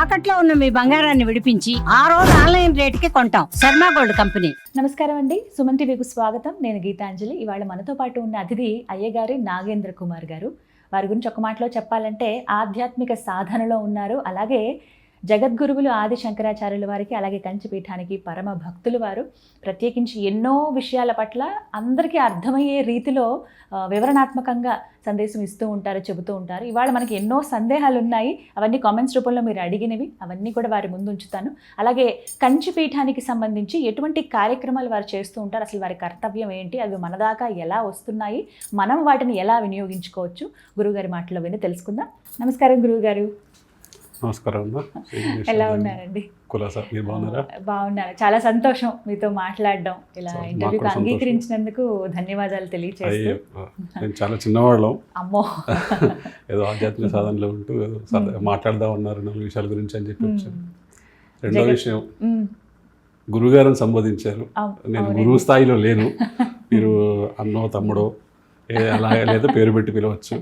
తాకట్లో ఉన్న మీ బంగారాన్ని విడిపించి ఆ రోజు ఆన్లైన్ రేటుకి కొంటాం. Sharma gold company. నమస్కారం అండి, సుమన్ టీవీకి స్వాగతం. నేను గీతాంజలి. ఇవాళ మనతో పాటు ఉన్న అతిథి అయ్యగారి నాగేంద్ర కుమార్ గారు. వారి గురించి ఒక మాటలో చెప్పాలంటే ఆధ్యాత్మిక సాధనలో ఉన్నారు. అలాగే జగద్గురువులు ఆది శంకరాచార్యుల వారికి, అలాగే కంచిపీఠానికి పరమ భక్తులు వారు. ప్రత్యేకించి ఎన్నో విషయాల పట్ల అందరికీ అర్థమయ్యే రీతిలో వివరణాత్మకంగా సందేశం ఇస్తూ ఉంటారు, చెబుతూ ఉంటారు. ఇవాళ మనకి ఎన్నో సందేహాలు ఉన్నాయి, అవన్నీ కామెంట్స్ రూపంలో మీరు అడిగినవి, అవన్నీ కూడా వారి ముందు ఉంచుతాను. అలాగే కంచిపీఠానికి సంబంధించి ఎటువంటి కార్యక్రమాలు వారు చేస్తూ ఉంటారు, అసలు వారి కర్తవ్యం ఏంటి, అవి మన దాకా ఎలా వస్తున్నాయి, మనం వాటిని ఎలా వినియోగించుకోవచ్చు, గురువుగారి మాటలో విని తెలుసుకుందాం. నమస్కారం గురువుగారు. నమస్కారం. ఎలా ఉన్నారండి? మీరు బాగున్నారా? బాగున్నాను. చాలా సంతోషం మీతో మాట్లాడడం. ఇలా ఇంటర్వ్యూకి అంగీకరించినందుకు ధన్యవాదాలు తెలియజేస్తూ. నేను చాలా చిన్నవాళ్ళం, అమ్మో ఏదో ఆధ్యాత్మిక సాధనలో ఉంటూ మాట్లాడదాం ఉన్నారు 4 విషయాల గురించి అని చెప్పి వచ్చాను. రెండో విషయం, గురుగారిని సంబోధించారు. నేను గురువు స్థాయిలో లేను, మీరు అన్నో తమ్ముడో అలాగే లేదా పేరు పెట్టి పిలవచ్చు.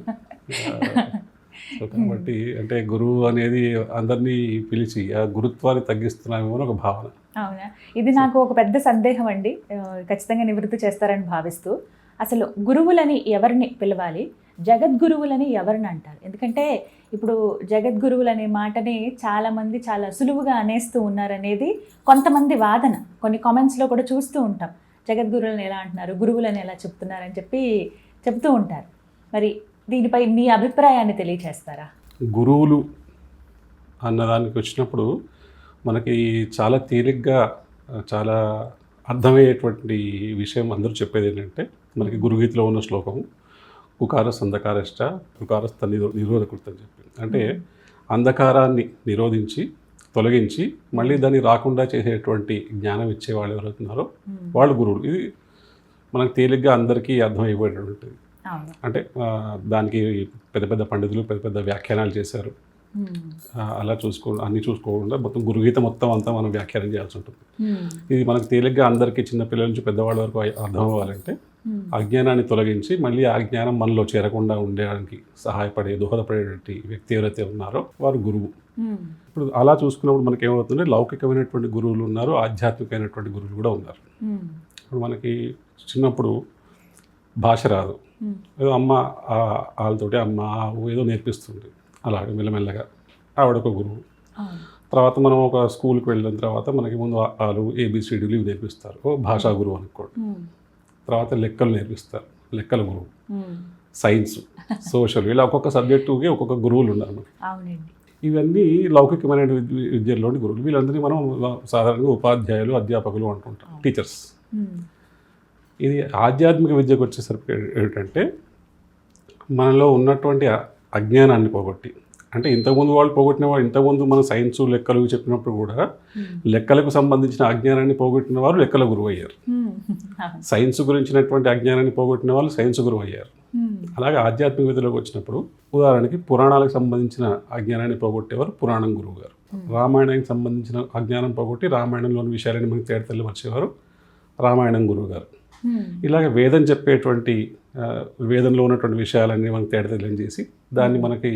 సో కాబట్టి అంటే గురువు అనేది అందరినీ పిలిచి ఆ గురుత్వాన్ని తగ్గిస్తున్నామేమో అని ఒక భావన. అవునా, ఇది నాకు ఒక పెద్ద సందేహం అండి, ఖచ్చితంగా నివృత్తి చేస్తారని భావిస్తూ. అసలు గురువులని ఎవరిని పిలవాలి, జగద్గురువులని ఎవరిని అంటారు? ఎందుకంటే ఇప్పుడు జగద్గురువులు అనే మాటని చాలామంది చాలా సులువుగా అనేస్తూ ఉన్నారనేది కొంతమంది వాదన. కొన్ని కామెంట్స్లో కూడా చూస్తూ ఉంటాం, జగద్గురువులను ఎలా అంటున్నారు, గురువులని ఎలా చెప్తున్నారని చెప్పి చెప్తూ ఉంటారు. మరి దీనిపై మీ అభిప్రాయాన్ని తెలియచేస్తారా? గురువులు అన్నదానికి వచ్చినప్పుడు మనకి చాలా తేలిగ్గా చాలా అర్థమయ్యేటువంటి విషయం అందరూ చెప్పేది ఏంటంటే, మనకి గురుగీతలో ఉన్న శ్లోకం కుకారస్ అంధకారష్ట కుకారస్థ నిరోధకృత అని చెప్పి, అంటే అంధకారాన్ని నిరోధించి తొలగించి మళ్ళీ దాన్ని రాకుండా చేసేటువంటి జ్ఞానం ఇచ్చే వాళ్ళు ఎవరైతున్నారో వాళ్ళు గురువులు. ఇది మనకు తేలిగ్గా అందరికీ అర్థమైపోయేటువంటిది. అంటే దానికి పెద్ద పెద్ద పండితులు పెద్ద పెద్ద వ్యాఖ్యానాలు చేశారు. అలా అన్నీ చూసుకోకుండా మొత్తం గురుగీత మొత్తం అంతా మనం వ్యాఖ్యానం చేయాల్సి ఉంటుంది. ఇది మనకు తేలిగ్గా అందరికీ చిన్నపిల్లల నుంచి పెద్దవాళ్ళ వరకు అర్థం అవ్వాలంటే అజ్ఞానాన్ని తొలగించి మళ్ళీ ఆ జ్ఞానం మనలో చేరకుండా ఉండడానికి దోహదపడేటువంటి వ్యక్తి ఎవరైతే ఉన్నారో వారు గురువు. ఇప్పుడు అలా చూసుకున్నప్పుడు మనకి ఏమవుతుంది, లౌకికమైనటువంటి గురువులు ఉన్నారు, ఆధ్యాత్మికమైనటువంటి గురువులు కూడా ఉన్నారు. ఇప్పుడు మనకి చిన్నప్పుడు భాష రాదు, ఏదో అమ్మ వాళ్ళతోటి అమ్మ ఏదో నేర్పిస్తుంది, అలాగే మెల్లమెల్లగా ఆవిడొక గురువు. తర్వాత మనం ఒక స్కూల్కి వెళ్ళిన తర్వాత మనకి ముందు వాళ్ళు ABCDలు ఇవి నేర్పిస్తారు, భాషా గురువు అనుకోండి. తర్వాత లెక్కలు నేర్పిస్తారు, లెక్కల గురువు. సైన్స్, సోషల్, ఇలా ఒక్కొక్క సబ్జెక్టుకి ఒక్కొక్క గురువులు ఉన్నారు మనకి. ఇవన్నీ లౌకికమైన విద్యలోని గురువులు. వీళ్ళందరినీ మనం సాధారణంగా ఉపాధ్యాయులు, అధ్యాపకులు అంటుంటాం, టీచర్స్. ఇది ఆధ్యాత్మిక విద్యకు వచ్చేసరికి ఏంటంటే, మనలో ఉన్నటువంటి అజ్ఞానాన్ని పోగొట్టి, అంటే ఇంతకుముందు వాళ్ళు పోగొట్టిన వాళ్ళు, ఇంతకుముందు మన సైన్స్ లెక్కలు చెప్పినప్పుడు కూడా లెక్కలకు సంబంధించిన అజ్ఞానాన్ని పోగొట్టిన వారు లెక్కల గురువు అయ్యారు. సైన్స్ గురించినటువంటి అజ్ఞానాన్ని పోగొట్టిన వాళ్ళు సైన్స్ గురువు అయ్యారు. అలాగే ఆధ్యాత్మిక విద్యలోకి వచ్చినప్పుడు ఉదాహరణకి పురాణాలకు సంబంధించిన అజ్ఞానాన్ని పోగొట్టేవారు పురాణం గురువు గారు. రామాయణానికి సంబంధించిన అజ్ఞానం పోగొట్టి రామాయణంలోని విషయాలని మనకి తేటతెల్లి వచ్చేవారు రామాయణం గురువు గారు. ఇలాగే వేదం చెప్పేటువంటి వేదంలో ఉన్నటువంటి విషయాలన్నీ మనకి తేటతెల్లం చేసి దాన్ని మనకి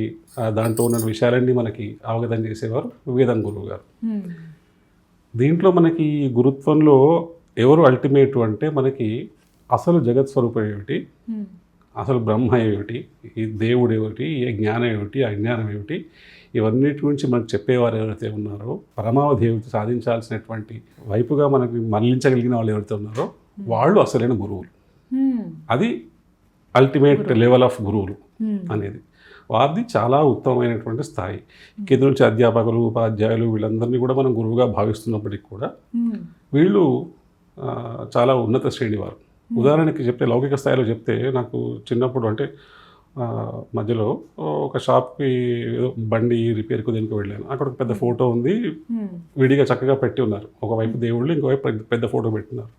దాంట్లో ఉన్న విషయాలన్నీ మనకి అవగతం చేసేవారు వేదం గురువు గారు. దీంట్లో మనకి గురుత్వంలో ఎవరు అల్టిమేట్ అంటే, మనకి అసలు జగత్ స్వరూపం ఏమిటి, అసలు బ్రహ్మ ఏమిటి, ఈ దేవుడు ఏమిటి, ఏ జ్ఞానం ఏమిటి, అజ్ఞానం ఏమిటి, ఇవన్నిటి గురించి మనకు చెప్పేవారు ఎవరైతే ఉన్నారో, పరమావధి ఏమిటి సాధించాల్సినటువంటి వైపుగా మనకి మరలించగలిగిన వాళ్ళు ఎవరైతే ఉన్నారో వాళ్ళు అసలైన గురువులు. అది అల్టిమేట్ లెవెల్ ఆఫ్ గురువులు అనేది. వారిది చాలా ఉత్తమమైనటువంటి స్థాయి. కింద నుంచి అధ్యాపకులు, ఉపాధ్యాయులు వీళ్ళందరినీ కూడా మనం గురువుగా భావిస్తున్నప్పటికీ కూడా వీళ్ళు చాలా ఉన్నత శ్రేణి వారు. ఉదాహరణకి చెప్తే, లౌకిక స్థాయిలో చెప్తే, నాకు చిన్నప్పుడు అంటే మధ్యలో ఒక షాప్కి ఏదో బండి రిపేర్కు దేనికి వెళ్ళాను. అక్కడ ఒక పెద్ద ఫోటో ఉంది, విడిగా చక్కగా పెట్టి ఉన్నారు. ఒకవైపు దేవుళ్ళు, ఇంకోవైపు పెద్ద ఫోటో పెట్టినారు.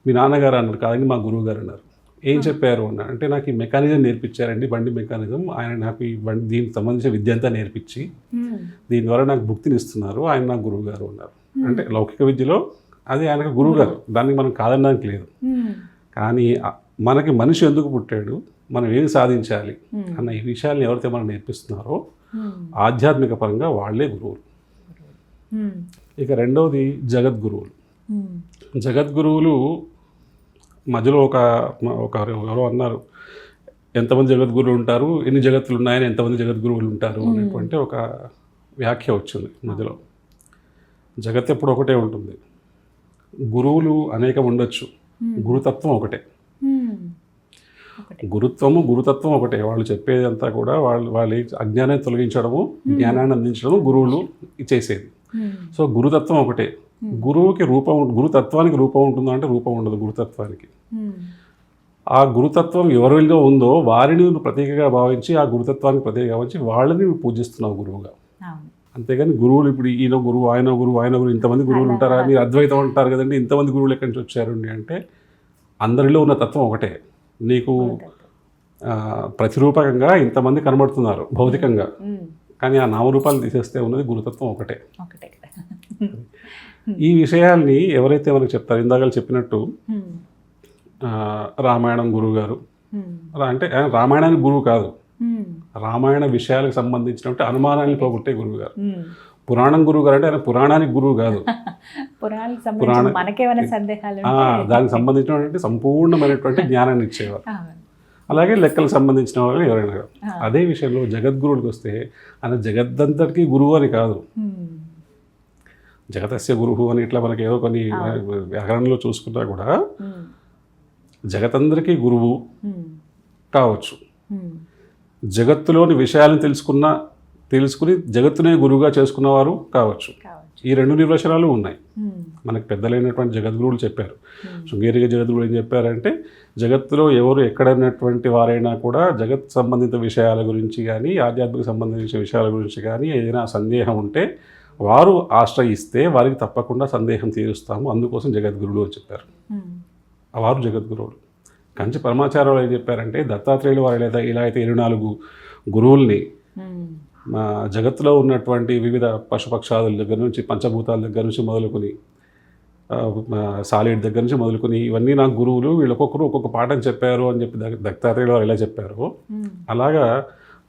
మీ నాన్నగారు అన్నారు, కాదండి మా గురువు గారు అన్నారు. ఏం చెప్పారు అన్న అంటే, నాకు ఈ మెకానిజం నేర్పించారండి, బండి మెకానిజం. ఆయన నాకు ఈ బండి దీనికి సంబంధించిన విద్య అంతా నేర్పించి దీని ద్వారా నాకు భుక్తిని ఇస్తున్నారు, ఆయన నా గురువు గారు అన్నారు. అంటే లౌకిక విద్యలో అది ఆయనకు గురువు గారు, దానికి మనం కాదనడానికి లేదు. కానీ మనకి మనిషి ఎందుకు పుట్టాడు, మనం ఏం సాధించాలి అన్న ఈ విషయాన్ని ఎవరైతే మనం నేర్పిస్తున్నారో ఆధ్యాత్మిక పరంగా వాళ్ళే గురువులు. ఇక రెండవది జగద్గురువులు. జగద్గురువులు మధ్యలో ఒక ఎవరో అన్నారు, ఎంతమంది జగద్గురువులు ఉంటారు, ఎన్ని జగత్తులు ఉన్నాయని ఎంతమంది జగద్గురువులు ఉంటారు అనేటువంటి ఒక వ్యాఖ్య వచ్చింది మధ్యలో. జగత్ ఎప్పుడు ఒకటే ఉంటుంది, గురువులు అనేకం ఉండొచ్చు, గురుతత్వం ఒకటే. గురుతత్వం ఒకటే. వాళ్ళు చెప్పేదంతా కూడా వాళ్ళ అజ్ఞానాన్ని తొలగించడము, జ్ఞానాన్ని అందించడము గురువులు చేసేది. సో గురుతత్వం ఒకటే. గురువుకి రూపం, గురుతత్వానికి రూపం ఉంటుందా అంటే రూపం ఉండదు గురుతత్వానికి. ఆ గురుతత్వం ఎవరిలో ఉందో వారిని ప్రతీకగా భావించి, ఆ గురుతత్వానికి ప్రతీకగా భావించి వాళ్ళని పూజిస్తున్నావు గురువుగా. అంతేగాని గురువులు ఇప్పుడు ఈయన గురువు, ఆయన గురువు, ఆయన గురువు, ఇంతమంది గురువులు ఉంటారా, మీరు అద్వైతం అంటారు కదండి, ఇంతమంది గురువులు ఎక్కడి నుంచి వచ్చారండి అంటే అందరిలో ఉన్న తత్వం ఒకటే. నీకు ప్రతిరూపకంగా ఇంతమంది కనబడుతున్నారు భౌతికంగా, కానీ ఆ నామరూపాలు తీసేస్తే ఉన్నది గురుతత్వం ఒకటే. ఈ విషయాల్ని ఎవరైతే మనకు చెప్తారు, ఇందాక చెప్పినట్టు రామాయణం గురువు గారు అంటే రామాయణానికి గురువు కాదు, రామాయణ విషయాలకు సంబంధించినట్టు అనుమానాన్ని పోగొట్టే గురువు గారు. పురాణం గురువు గారు అంటే ఆయన పురాణానికి గురువు కాదు, దానికి సంబంధించినటువంటి సంపూర్ణమైనటువంటి జ్ఞానాన్ని ఇచ్చేవారు. అలాగే లెక్కలకు సంబంధించిన వాళ్ళు ఎవరైనా కాదు. అదే విషయంలో జగద్గురువులకు వస్తే ఆయన జగద్దంతటికీ గురువు అని కాదు, జగతస్య గురువు అని ఇట్లా మనకి ఏదో కొన్ని వ్యాకరణంలో చూసుకున్నా కూడా జగతందరికీ గురువు కావచ్చు. జగత్తులోని విషయాలను తెలుసుకుని జగత్తునే గురువుగా చేసుకున్నవారు కావచ్చు. ఈ రెండు నిర్వచనాలు ఉన్నాయి. మనకు పెద్దలైనటువంటి జగద్గురువులు చెప్పారు. శృంగేరి జగద్గురువులు ఏం చెప్పారంటే, జగత్తులో ఎవరు ఎక్కడైనటువంటి వారైనా కూడా జగత్ సంబంధిత విషయాల గురించి కానీ, ఆధ్యాత్మిక సంబంధించిన విషయాల గురించి కానీ ఏదైనా సందేహం ఉంటే వారు ఆశ్రయిస్తే వారికి తప్పకుండా సందేహం తీరుస్తాము, అందుకోసం జగద్గురువులు అని చెప్పారు. వారు జగద్గురువులు. కంచి పరమాచార్యులు ఏం చెప్పారంటే, దత్తాత్రేయులు వారు ఇలా అయితే 24 గురువుల్ని జగత్తులో ఉన్నటువంటి వివిధ పశుపక్షాదుల దగ్గర నుంచి, పంచభూతాల దగ్గర నుంచి మొదలుకొని, సాలిడ్ దగ్గర నుంచి మొదలుకొని ఇవన్నీ నాకు గురువులు, వీళ్ళు ఒక్కొక్క పాఠం చెప్పారు అని చెప్పి దత్తాత్రేయులు వారు ఎలా చెప్పారో అలాగా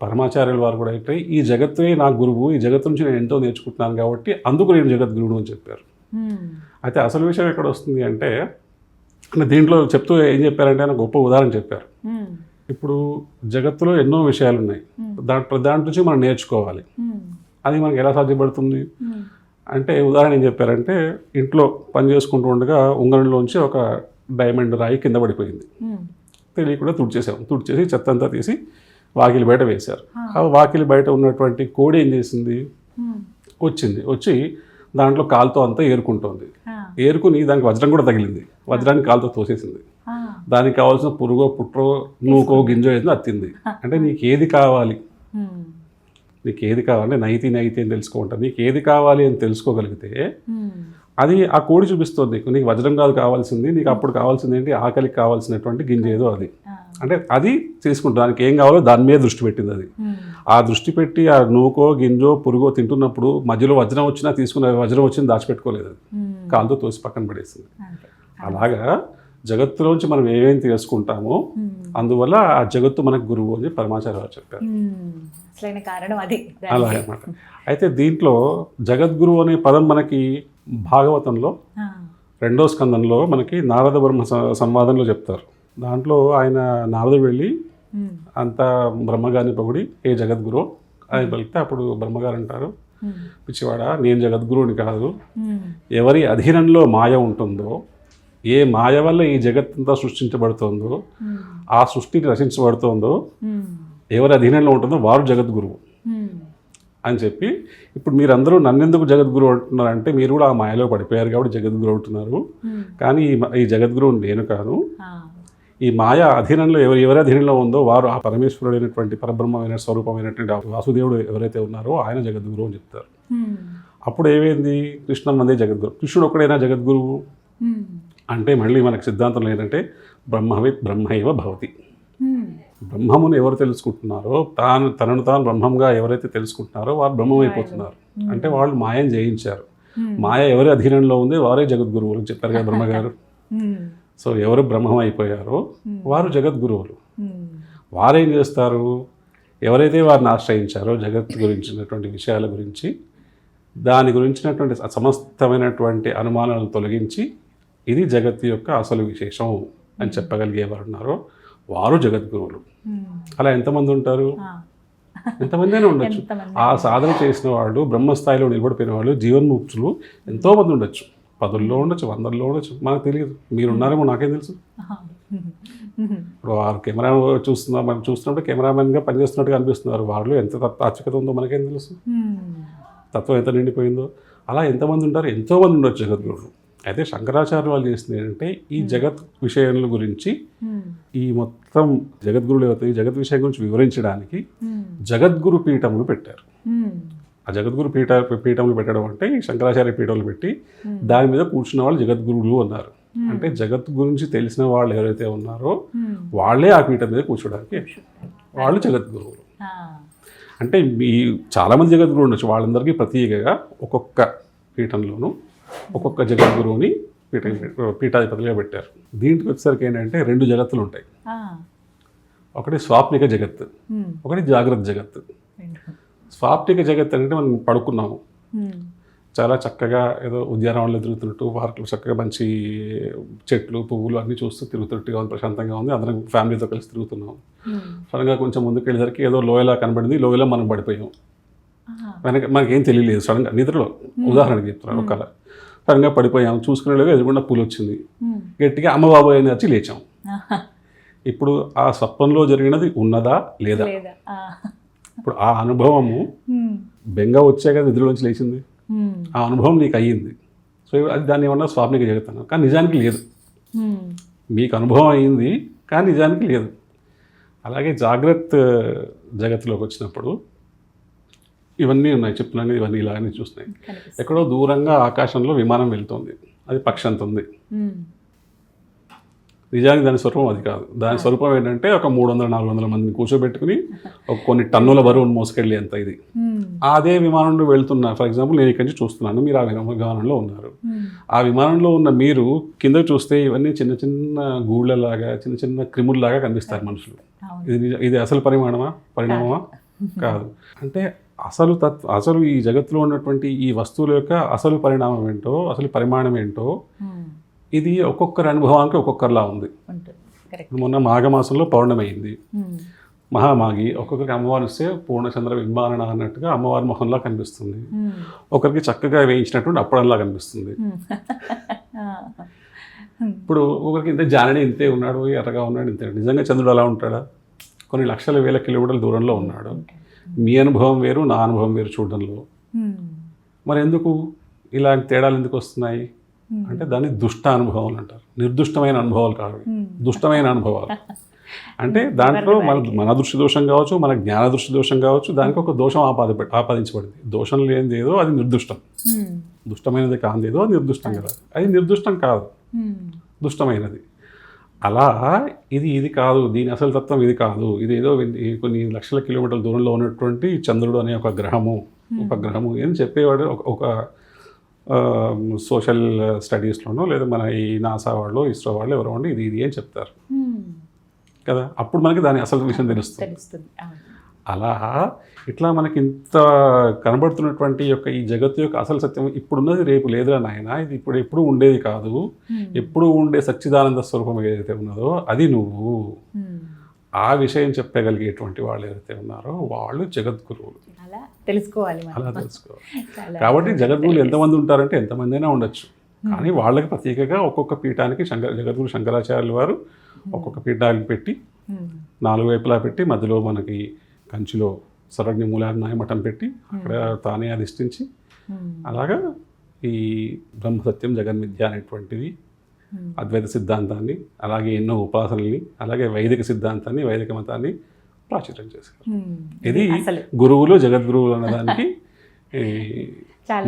పరమాచార్యుల వారు కూడా అయితే ఈ జగత్తునే నాకు గురువు, ఈ జగత్తు నుంచి నేను ఎంతో నేర్చుకుంటున్నాను కాబట్టి అందుకు నేను జగద్గురువును అని చెప్పారు. అయితే అసలు విషయం ఎక్కడ వస్తుంది అంటే, దీంట్లో చెప్తూ ఏం చెప్పారంటే ఆయన గొప్ప ఉదాహరణ చెప్పారు. ఇప్పుడు జగత్తులో ఎన్నో విషయాలు ఉన్నాయి, దాంట్లో నుంచి మనం నేర్చుకోవాలి. అది మనకి ఎలా సాధ్యపడుతుంది అంటే, ఉదాహరణ ఏం చెప్పారంటే, ఇంట్లో పని చేసుకుంటూ ఉండగా ఉంగరంలోంచి ఒక డైమండ్ రాయి కింద పడిపోయింది. తెలియకుండా తుడిచేసి చెత్త అంతా తీసి వాకిలి బయట వేశారు. ఆ వాకిలి బయట ఉన్నటువంటి కోడి ఏం చేసింది, వచ్చి దాంట్లో కాలుతో అంతా ఏరుకుంటోంది. ఏరుకుని దానికి వజ్రం కూడా తగిలింది, వజ్రాన్ని కాలుతో తోసేసింది. దానికి కావాల్సిన పురుగో పుట్రో నూకో గింజో ఏదో అత్తింది. అంటే నీకు ఏది కావాలి నైతి అని తెలుసుకుంటా. నీకు ఏది కావాలి అని తెలుసుకోగలిగితే అది ఆ కోడి చూపిస్తుంది నీకు వజ్రం కాదు కావాల్సింది, నీకు అప్పుడు కావాల్సింది ఏంటి, ఆకలికి కావాల్సినటువంటి గింజ ఏదో అది. అంటే అది తీసుకుంటుంది, దానికి ఏం కావాలో దాని మీద దృష్టి పెట్టింది. అది ఆ దృష్టి పెట్టి ఆ నూకో గింజో పురుగో తింటున్నప్పుడు మధ్యలో వజ్రం వచ్చినా తీసుకున్న వజ్రం వచ్చింది దాచిపెట్టుకోలేదు, అది కాలుతో తోసి పక్కన పడేసింది. అలాగా జగత్తులోంచి మనం ఏమేమి తెలుసుకుంటామో అందువల్ల ఆ జగత్తు మనకు గురువు అని పరమాచార్య చెప్పారు. అలాగే అన్నమాట. అయితే దీంట్లో జగద్గురు అనే పదం మనకి భాగవతంలో 2వ స్కందంలో మనకి నారద బ్రహ్మ సంవాదంలో చెప్తారు. దాంట్లో ఆయన నారదుడు వెళ్ళి అంతా బ్రహ్మగారిని పొగిడి ఏ జగద్గురు అని పలికితే అప్పుడు బ్రహ్మగారు అంటారు, పిచ్చివాడా నేను జగద్గురువుని కాదు, ఎవరి అధీనంలో మాయ ఉంటుందో, ఏ మాయ వల్ల ఈ జగత్తంతా సృష్టించబడుతుందో, ఆ సృష్టిని రచించబడుతుందో ఎవరి అధీనంలో ఉంటుందో వారు జగద్గురువు అని చెప్పి, ఇప్పుడు మీరందరూ నన్నెందుకు జగద్గురు అంటున్నారంటే మీరు కూడా ఆ మాయలో పడిపోయారు కాబట్టి జగద్గురు అంటున్నారు, కానీ ఈ జగద్గురువు నేను కాను. ఈ మాయ అధీనంలో ఎవరి అధీనంలో ఉందో వారు ఆ పరమేశ్వరుడైనటువంటి పరబ్రహ్మమైన స్వరూపమైనటువంటి వాసుదేవుడు ఎవరైతే ఉన్నారో ఆయన జగద్గురువు అని చెప్తారు. అప్పుడు ఏమైంది, కృష్ణమందే జగద్గురు. కృష్ణుడు ఒక్కడైనా జగద్గురువు అంటే మళ్ళీ మనకు సిద్ధాంతంలో ఏంటంటే బ్రహ్మవిత్ బ్రహ్మైవ భవతి. బ్రహ్మమును ఎవరు తెలుసుకుంటున్నారో, తనను తాను బ్రహ్మంగా ఎవరైతే తెలుసుకుంటున్నారో వారు బ్రహ్మం అయిపోతున్నారు. అంటే వాళ్ళు మాయను జయించారు. మాయ ఎవరి అధీనంలో ఉంది వారే జగద్గురువులు అని చెప్పారు కదా బ్రహ్మగారు. సో ఎవరు బ్రహ్మం అయిపోయారో వారు జగద్గురువులు. వారేం చేస్తారు, ఎవరైతే వారిని ఆశ్రయించారో జగత్ గురించినటువంటి విషయాల గురించి దాని గురించినటువంటి సమస్తమైనటువంటి అనుమానాలను తొలగించి ఇది జగత్తు యొక్క అసలు విశేషం అని చెప్పగలిగే వారు ఉన్నారో వారు జగద్గురువులు. అలా ఎంతమంది ఉంటారు? ఎంతమంది ఉండొచ్చు. ఆ సాధన చేసిన వాళ్ళు, బ్రహ్మస్థాయిలో నిలబడిపోయిన వాళ్ళు, జీవన్ముక్తులు ఎంతోమంది ఉండొచ్చు. 10లో ఉండొచ్చు, 100లో ఉండొచ్చు, మనకు తెలియదు. మీరున్నారేమో నాకేం తెలుసు. ఇప్పుడు వారు కెమెరా మనం చూస్తున్నప్పుడు కెమెరామెన్గా పనిచేస్తున్నట్టుగా అనిపిస్తున్నారు. వాళ్ళు ఎంత తాత్వికత ఉందో మనకేం తెలుసు, తత్వం ఎంత నిండిపోయిందో. అలా ఎంతమంది ఉంటారు? ఎంతోమంది ఉండొచ్చు జగద్గురువులు. అయితే శంకరాచార్య వాళ్ళు చేసింది ఏంటంటే ఈ జగత్ విషయాల గురించి, ఈ మొత్తం జగద్గురులు ఎవరు ఈ జగత్ విషయం గురించి వివరించడానికి జగద్గురు పీఠములు పెట్టారు. ఆ జగద్గురు పీఠములు పెట్టడం అంటే ఈ శంకరాచార్య పీఠములు పెట్టి దాని మీద కూర్చున్న వాళ్ళు జగద్గురువులు అన్నారు. అంటే జగత్ గురించి తెలిసిన వాళ్ళు ఎవరైతే ఉన్నారో వాళ్ళే ఆ పీఠం మీద కూర్చోడానికి వాళ్ళు జగద్గురువులు. అంటే చాలామంది జగద్గురువులు ఉండొచ్చు. వాళ్ళందరికీ ప్రత్యేకంగా ఒక్కొక్క పీఠంలోనూ ఒక్కొక్క జగద్గురువుని పీఠాధిపతిగా పెట్టారు. దీంట్లో వచ్చేసరికి ఏంటంటే 2 జగత్తులు ఉంటాయి. ఒకటి స్వాప్నిక జగత్తు, ఒకటి జాగ్రత్త జగత్తు. స్వాప్నిక జగత్తు అంటే మనం పడుకున్నాము, చాలా చక్కగా ఏదో ఉద్యానవనంలో తిరుగుతున్నట్టు, పార్కులు చక్కగా మంచి చెట్లు పువ్వులు అన్నీ చూస్తూ తిరుగుతున్నట్టుగా ఉంది, ప్రశాంతంగా ఉంది, అందరం ఫ్యామిలీతో కలిసి తిరుగుతున్నాం. సడన్గా కొంచెం ముందుకు వెళ్ళేసరికి ఏదో లోయలా కనబడింది, లోయలో మనం పడిపోయాం. మనకేం తెలియలేదు. సడన్గా నిద్రలో ఉదాహరణకి చెప్తున్నాను, ఒక కళ సడన్గా పడిపోయాం, చూసుకునేలాగా ఎదురుగుండా పూలు వచ్చింది, గట్టిగా అమ్మ బాబాయ్ అని వచ్చి లేచాం. ఇప్పుడు ఆ స్వప్నంలో జరిగినది ఉన్నదా లేదా? ఇప్పుడు ఆ అనుభవము బెంగ వచ్చాక నిద్రలోంచి లేచింది, ఆ అనుభవం నీకు అయ్యింది. సో అది దాన్ని ఏమన్నా స్వాప్నిక జగత్తు, కానీ నిజానికి లేదు. మీకు అనుభవం అయ్యింది కానీ నిజానికి లేదు. అలాగే జాగ్రత్త జగత్తులోకి వచ్చినప్పుడు ఇవన్నీ ఉన్నాయి, చెప్తున్నాను, ఇవన్నీ ఇలాగనే చూస్తున్నాయి. ఎక్కడో దూరంగా ఆకాశంలో విమానం వెళ్తుంది, అది పక్షి అంత ఉంది. నిజానికి దాని స్వరూపం అది కాదు. దాని స్వరూపం ఏంటంటే ఒక 300-400 మందిని కూర్చోబెట్టుకుని ఒక కొన్ని టన్నుల బరువును మోసుకెళ్ళి అంత ఇది. అదే విమానంలో వెళ్తున్నా, ఫర్ ఎగ్జాంపుల్ నేను ఇక్కడి నుంచి చూస్తున్నాను, మీరు ఆ విమానంలో ఉన్నారు. ఆ విమానంలో ఉన్న మీరు కింద చూస్తే ఇవన్నీ చిన్న చిన్న గూళ్ళలాగా, చిన్న చిన్న క్రిముల్లాగా కనిపిస్తారు మనుషులు. ఇది అసలు పరిణామమా? కాదు. అంటే అసలు ఈ జగత్తులో ఉన్నటువంటి ఈ వస్తువుల యొక్క అసలు పరిణామం ఏంటో, అసలు పరిమాణం ఏంటో, ఇది ఒక్కొక్కరి అనుభవానికి ఒక్కొక్కరిలా ఉంది. మొన్న మాఘమాసంలో పౌర్ణమి అయింది, మహామాఘి. ఒక్కొక్కరికి అమ్మవారు వస్తే పూర్ణచంద్ర బింబాన అన్నట్టుగా అమ్మవారి మొహంలా కనిపిస్తుంది, ఒకరికి చక్కగా వేయించినటువంటి అప్పడంలా కనిపిస్తుంది. ఇప్పుడు ఒకరికి ఇంత జానని ఇంతే ఉన్నాడు, ఎర్రగా ఉన్నాడు, ఇంతే. నిజంగా చంద్రుడు అలా ఉంటాడా? కొన్ని లక్షల వేల కిలోమీటర్ల దూరంలో ఉన్నాడు. మీ అనుభవం వేరు, నా అనుభవం వేరు చూడడంలో. మరి ఎందుకు ఇలాంటి తేడాలు ఎందుకు వస్తున్నాయి అంటే దాన్ని దుష్ట అనుభవాలు అంటారు. నిర్దుష్టమైన అనుభవాలు కాదు, దుష్టమైన అనుభవాలు. అంటే దాంట్లో మన దృష్టి దోషం కావచ్చు, మన జ్ఞాన దృష్టి దోషం కావచ్చు, దానికి ఒక దోషం ఆపాదించబడింది. దోషం లేనిది ఏదో అది నిర్దుష్టం, దుష్టమైనది కానిది ఏదో అది నిర్దుష్టం కదా. అది నిర్దుష్టం కాదు, దుష్టమైనది. అలా ఇది కాదు, దీని అసలు తత్వం ఇది కాదు. ఇది ఏదో కొన్ని లక్షల కిలోమీటర్ల దూరంలో ఉన్నటువంటి చంద్రుడు అనే ఒక గ్రహము అని చెప్పేవాడు ఒక సోషల్ స్టడీస్లోనో లేదా మన ఈ నాసా వాళ్ళు, ఇస్రో వాళ్ళు ఎవరో ఉండి ఇది అని చెప్తారు కదా. అప్పుడు మనకి దాని అసలు విషయం తెలుస్తుంది. అలా ఇట్లా మనకి ఇంత కనబడుతున్నటువంటి యొక్క ఈ జగత్తు యొక్క అసలు సత్యం ఇప్పుడున్నది రేపు లేదురా నాయన, ఇది ఇప్పుడు ఎప్పుడు ఉండేది కాదు. ఎప్పుడు ఉండే సచ్చిదానంద స్వరూపం ఏదైతే ఉన్నదో అది నువ్వు. ఆ విషయం చెప్పగలిగేటువంటి వాళ్ళు ఎవరైతే ఉన్నారో వాళ్ళు జగద్గురువులు. అలా తెలుసుకోవాలి. కాబట్టి జగద్గురువులు ఎంతమంది ఉంటారంటే ఎంతమంది అయినా ఉండొచ్చు, కానీ వాళ్ళకి ప్రత్యేకంగా ఒక్కొక్క పీఠానికి జగద్గురు శంకరాచార్యుల వారు ఒక్కొక్క పీఠానికి పెట్టి 4 వైపులా పెట్టి మధ్యలో మనకి కంచిలో సర్వజ్ఞ మూలాభినాయ మఠం పెట్టి అక్కడ తానే అధిష్ఠించి అలాగా ఈ బ్రహ్మసత్యం జగన్మిథ్య అనేటువంటిది అద్వైత సిద్ధాంతాన్ని, అలాగే ఎన్నో ఉపాసనల్ని, అలాగే వైదిక సిద్ధాంతాన్ని, వైదిక మతాన్ని ప్రాచుర్యం చేశారు. ఇది గురువులు జగద్గురువులు అన్నదానికి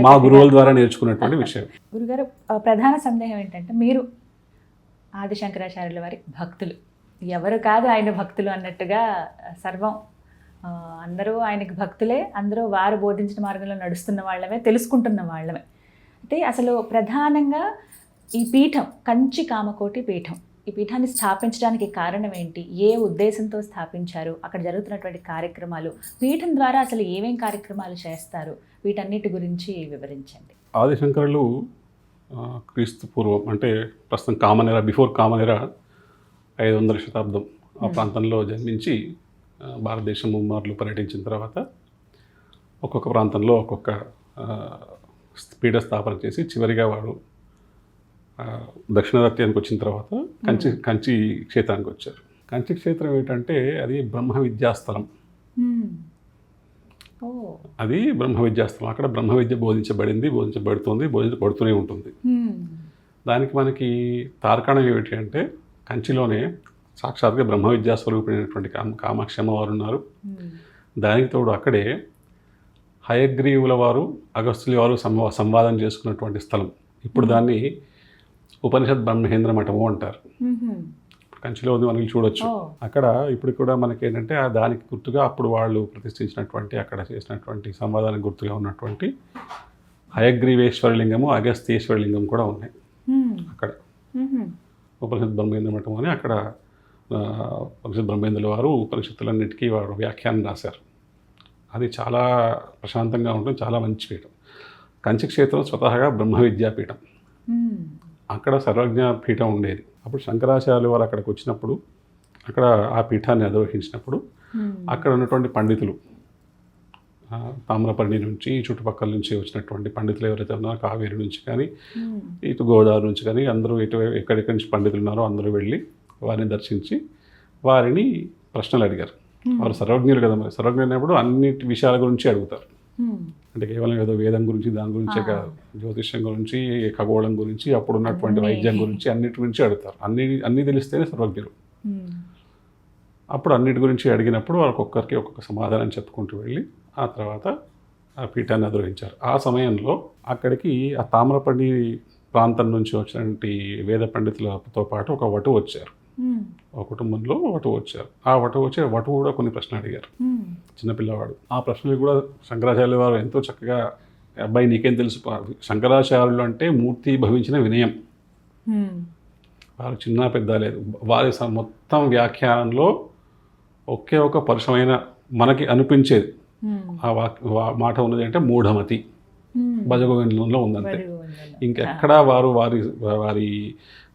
మా గురువుల ద్వారా నేర్చుకున్నటువంటి విషయం. గురుగారు, ప్రధాన సందేహం ఏంటంటే మీరు ఆది శంకరాచార్యుల వారి భక్తులు, ఎవరు కాదు ఆయన భక్తులు అన్నట్టుగా సర్వం అందరూ ఆయనకి భక్తులే, అందరూ వారు బోధించిన మార్గంలో నడుస్తున్న వాళ్ళమే, తెలుసుకుంటున్న వాళ్ళమే. అయితే అసలు ప్రధానంగా ఈ పీఠం కంచి కామకోటి పీఠం ఈ పీఠాన్ని స్థాపించడానికి కారణం ఏంటి, ఏ ఉద్దేశంతో స్థాపించారు, అక్కడ జరుగుతున్నటువంటి కార్యక్రమాలు, పీఠం ద్వారా అసలు ఏమేం కార్యక్రమాలు చేస్తారు, వీటన్నిటి గురించి వివరించండి. ఆదిశంకరులు క్రీస్తు పూర్వం అంటే ప్రస్తుతం కామన్ ఎరా, బిఫోర్ కామన్ ఎరా 500వ శతాబ్దం ఆ ప్రాంతంలో జన్మించి భారతదేశం ముమ్మార్లు పర్యటించిన తర్వాత ఒక్కొక్క ప్రాంతంలో ఒక్కొక్క పీఠ స్థాపన చేసి చివరిగా వాడు దక్షిణాత్యానికి వచ్చిన తర్వాత కంచి క్షేత్రానికి వచ్చారు. కంచి క్షేత్రం ఏంటంటే అది బ్రహ్మ విద్యాస్థలం. అది బ్రహ్మ విద్యాస్థలం. అక్కడ బ్రహ్మ విద్య బోధించబడుతోంది, బోధించబడుతూనే ఉంటుంది. దానికి మనకి తార్కాణం ఏమిటి అంటే కంచిలోనే సాక్షాత్గా బ్రహ్మ విద్యా స్వరూపిణైనటువంటి కామాక్షి అమ్మవారు ఉన్నారు. దానికి తోడు అక్కడే హయగ్రీవుల వారు అగస్త్యుల వారు సంవాదం చేసుకున్నటువంటి స్థలం. ఇప్పుడు దాన్ని ఉపనిషత్ బ్రహ్మేంద్ర మఠము అంటారు. కంచిలో ఉంది, మనకి చూడొచ్చు. అక్కడ ఇప్పుడు కూడా మనకి ఏంటంటే దానికి గుర్తుగా అప్పుడు వాళ్ళు ప్రతిష్ఠించినటువంటి అక్కడ చేసినటువంటి సంవాదానికి గుర్తుగా ఉన్నటువంటి హయగ్రీవేశ్వరలింగము, అగస్త్యేశ్వరలింగం కూడా ఉన్నాయి అక్కడ. ఉపనిషత్ బ్రహ్మేంద్ర మఠం అని అక్కడ ఉపనిషత్ బ్రహ్మేంద్రుల వారు ఉపనిషత్తులన్నిటికీ వారు వ్యాఖ్యానం రాశారు. అది చాలా ప్రశాంతంగా ఉంటుంది, చాలా మంచి పీఠం. కంచి క్షేత్రం స్వతహాగా బ్రహ్మ విద్యాపీఠం. అక్కడ సర్వజ్ఞ పీఠం ఉండేది. అప్పుడు శంకరాచార్యులు వారు అక్కడికి వచ్చినప్పుడు, అక్కడ ఆ పీఠాన్ని అధిరోహించినప్పుడు అక్కడ ఉన్నటువంటి పండితులు, తామ్రపర్ణి నుంచి చుట్టుపక్కల నుంచి వచ్చినటువంటి పండితులు ఎవరైతే ఉన్నారో, కావేరి నుంచి కానీ ఇటు గోదావరి నుంచి కానీ అందరూ ఎక్కడెక్కడి నుంచి పండితులు ఉన్నారో అందరూ వెళ్ళి వారిని దర్శించి వారిని ప్రశ్నలు అడిగారు. వారు సర్వజ్ఞులు కదా, మరి సర్వజ్ఞులు అయినప్పుడు అన్నిటి విషయాల గురించి అడుగుతారు. అంటే కేవలం ఏదో వేదం గురించి దాని గురించే కాదు, జ్యోతిష్యం గురించి, ఖగోళం గురించి, అప్పుడు ఉన్నటువంటి వైద్యం గురించి అన్నిటి గురించి అడుగుతారు. అన్నీ తెలిస్తేనే సర్వజ్ఞులు. అప్పుడు అన్నిటి గురించి అడిగినప్పుడు వాళ్ళకి ఒక్కొక్క సమాధానం చెప్పుకుంటూ వెళ్ళి ఆ తర్వాత ఆ పీఠాన్ని అధిరోహించారు. ఆ సమయంలో అక్కడికి ఆ తామ్రపర్ణి ప్రాంతం నుంచి వచ్చినటువంటి వేద పండితులతో పాటు ఒక వటు వచ్చారు. ఒక కుటుంబంలో వటు వచ్చారు. ఆ వటు కూడా కొన్ని ప్రశ్నలు అడిగారు, చిన్నపిల్లవాడు. ఆ ప్రశ్నలు కూడా శంకరాచార్యుల వారు ఎంతో చక్కగా, అబ్బాయి నీకేం తెలుసు, శంకరాచార్యులు అంటే మూర్తి భవించిన వినయం. వారు చిన్న పెద్ద లేదు, వారి మొత్తం వ్యాఖ్యానంలో ఒకే ఒక పరుషమైన మనకి అనిపించేది ఆ మాట ఉన్నది అంటే మూఢమతి భజగోవిందంలో ఉందంటే. ఇంకెక్కడా వారు వారి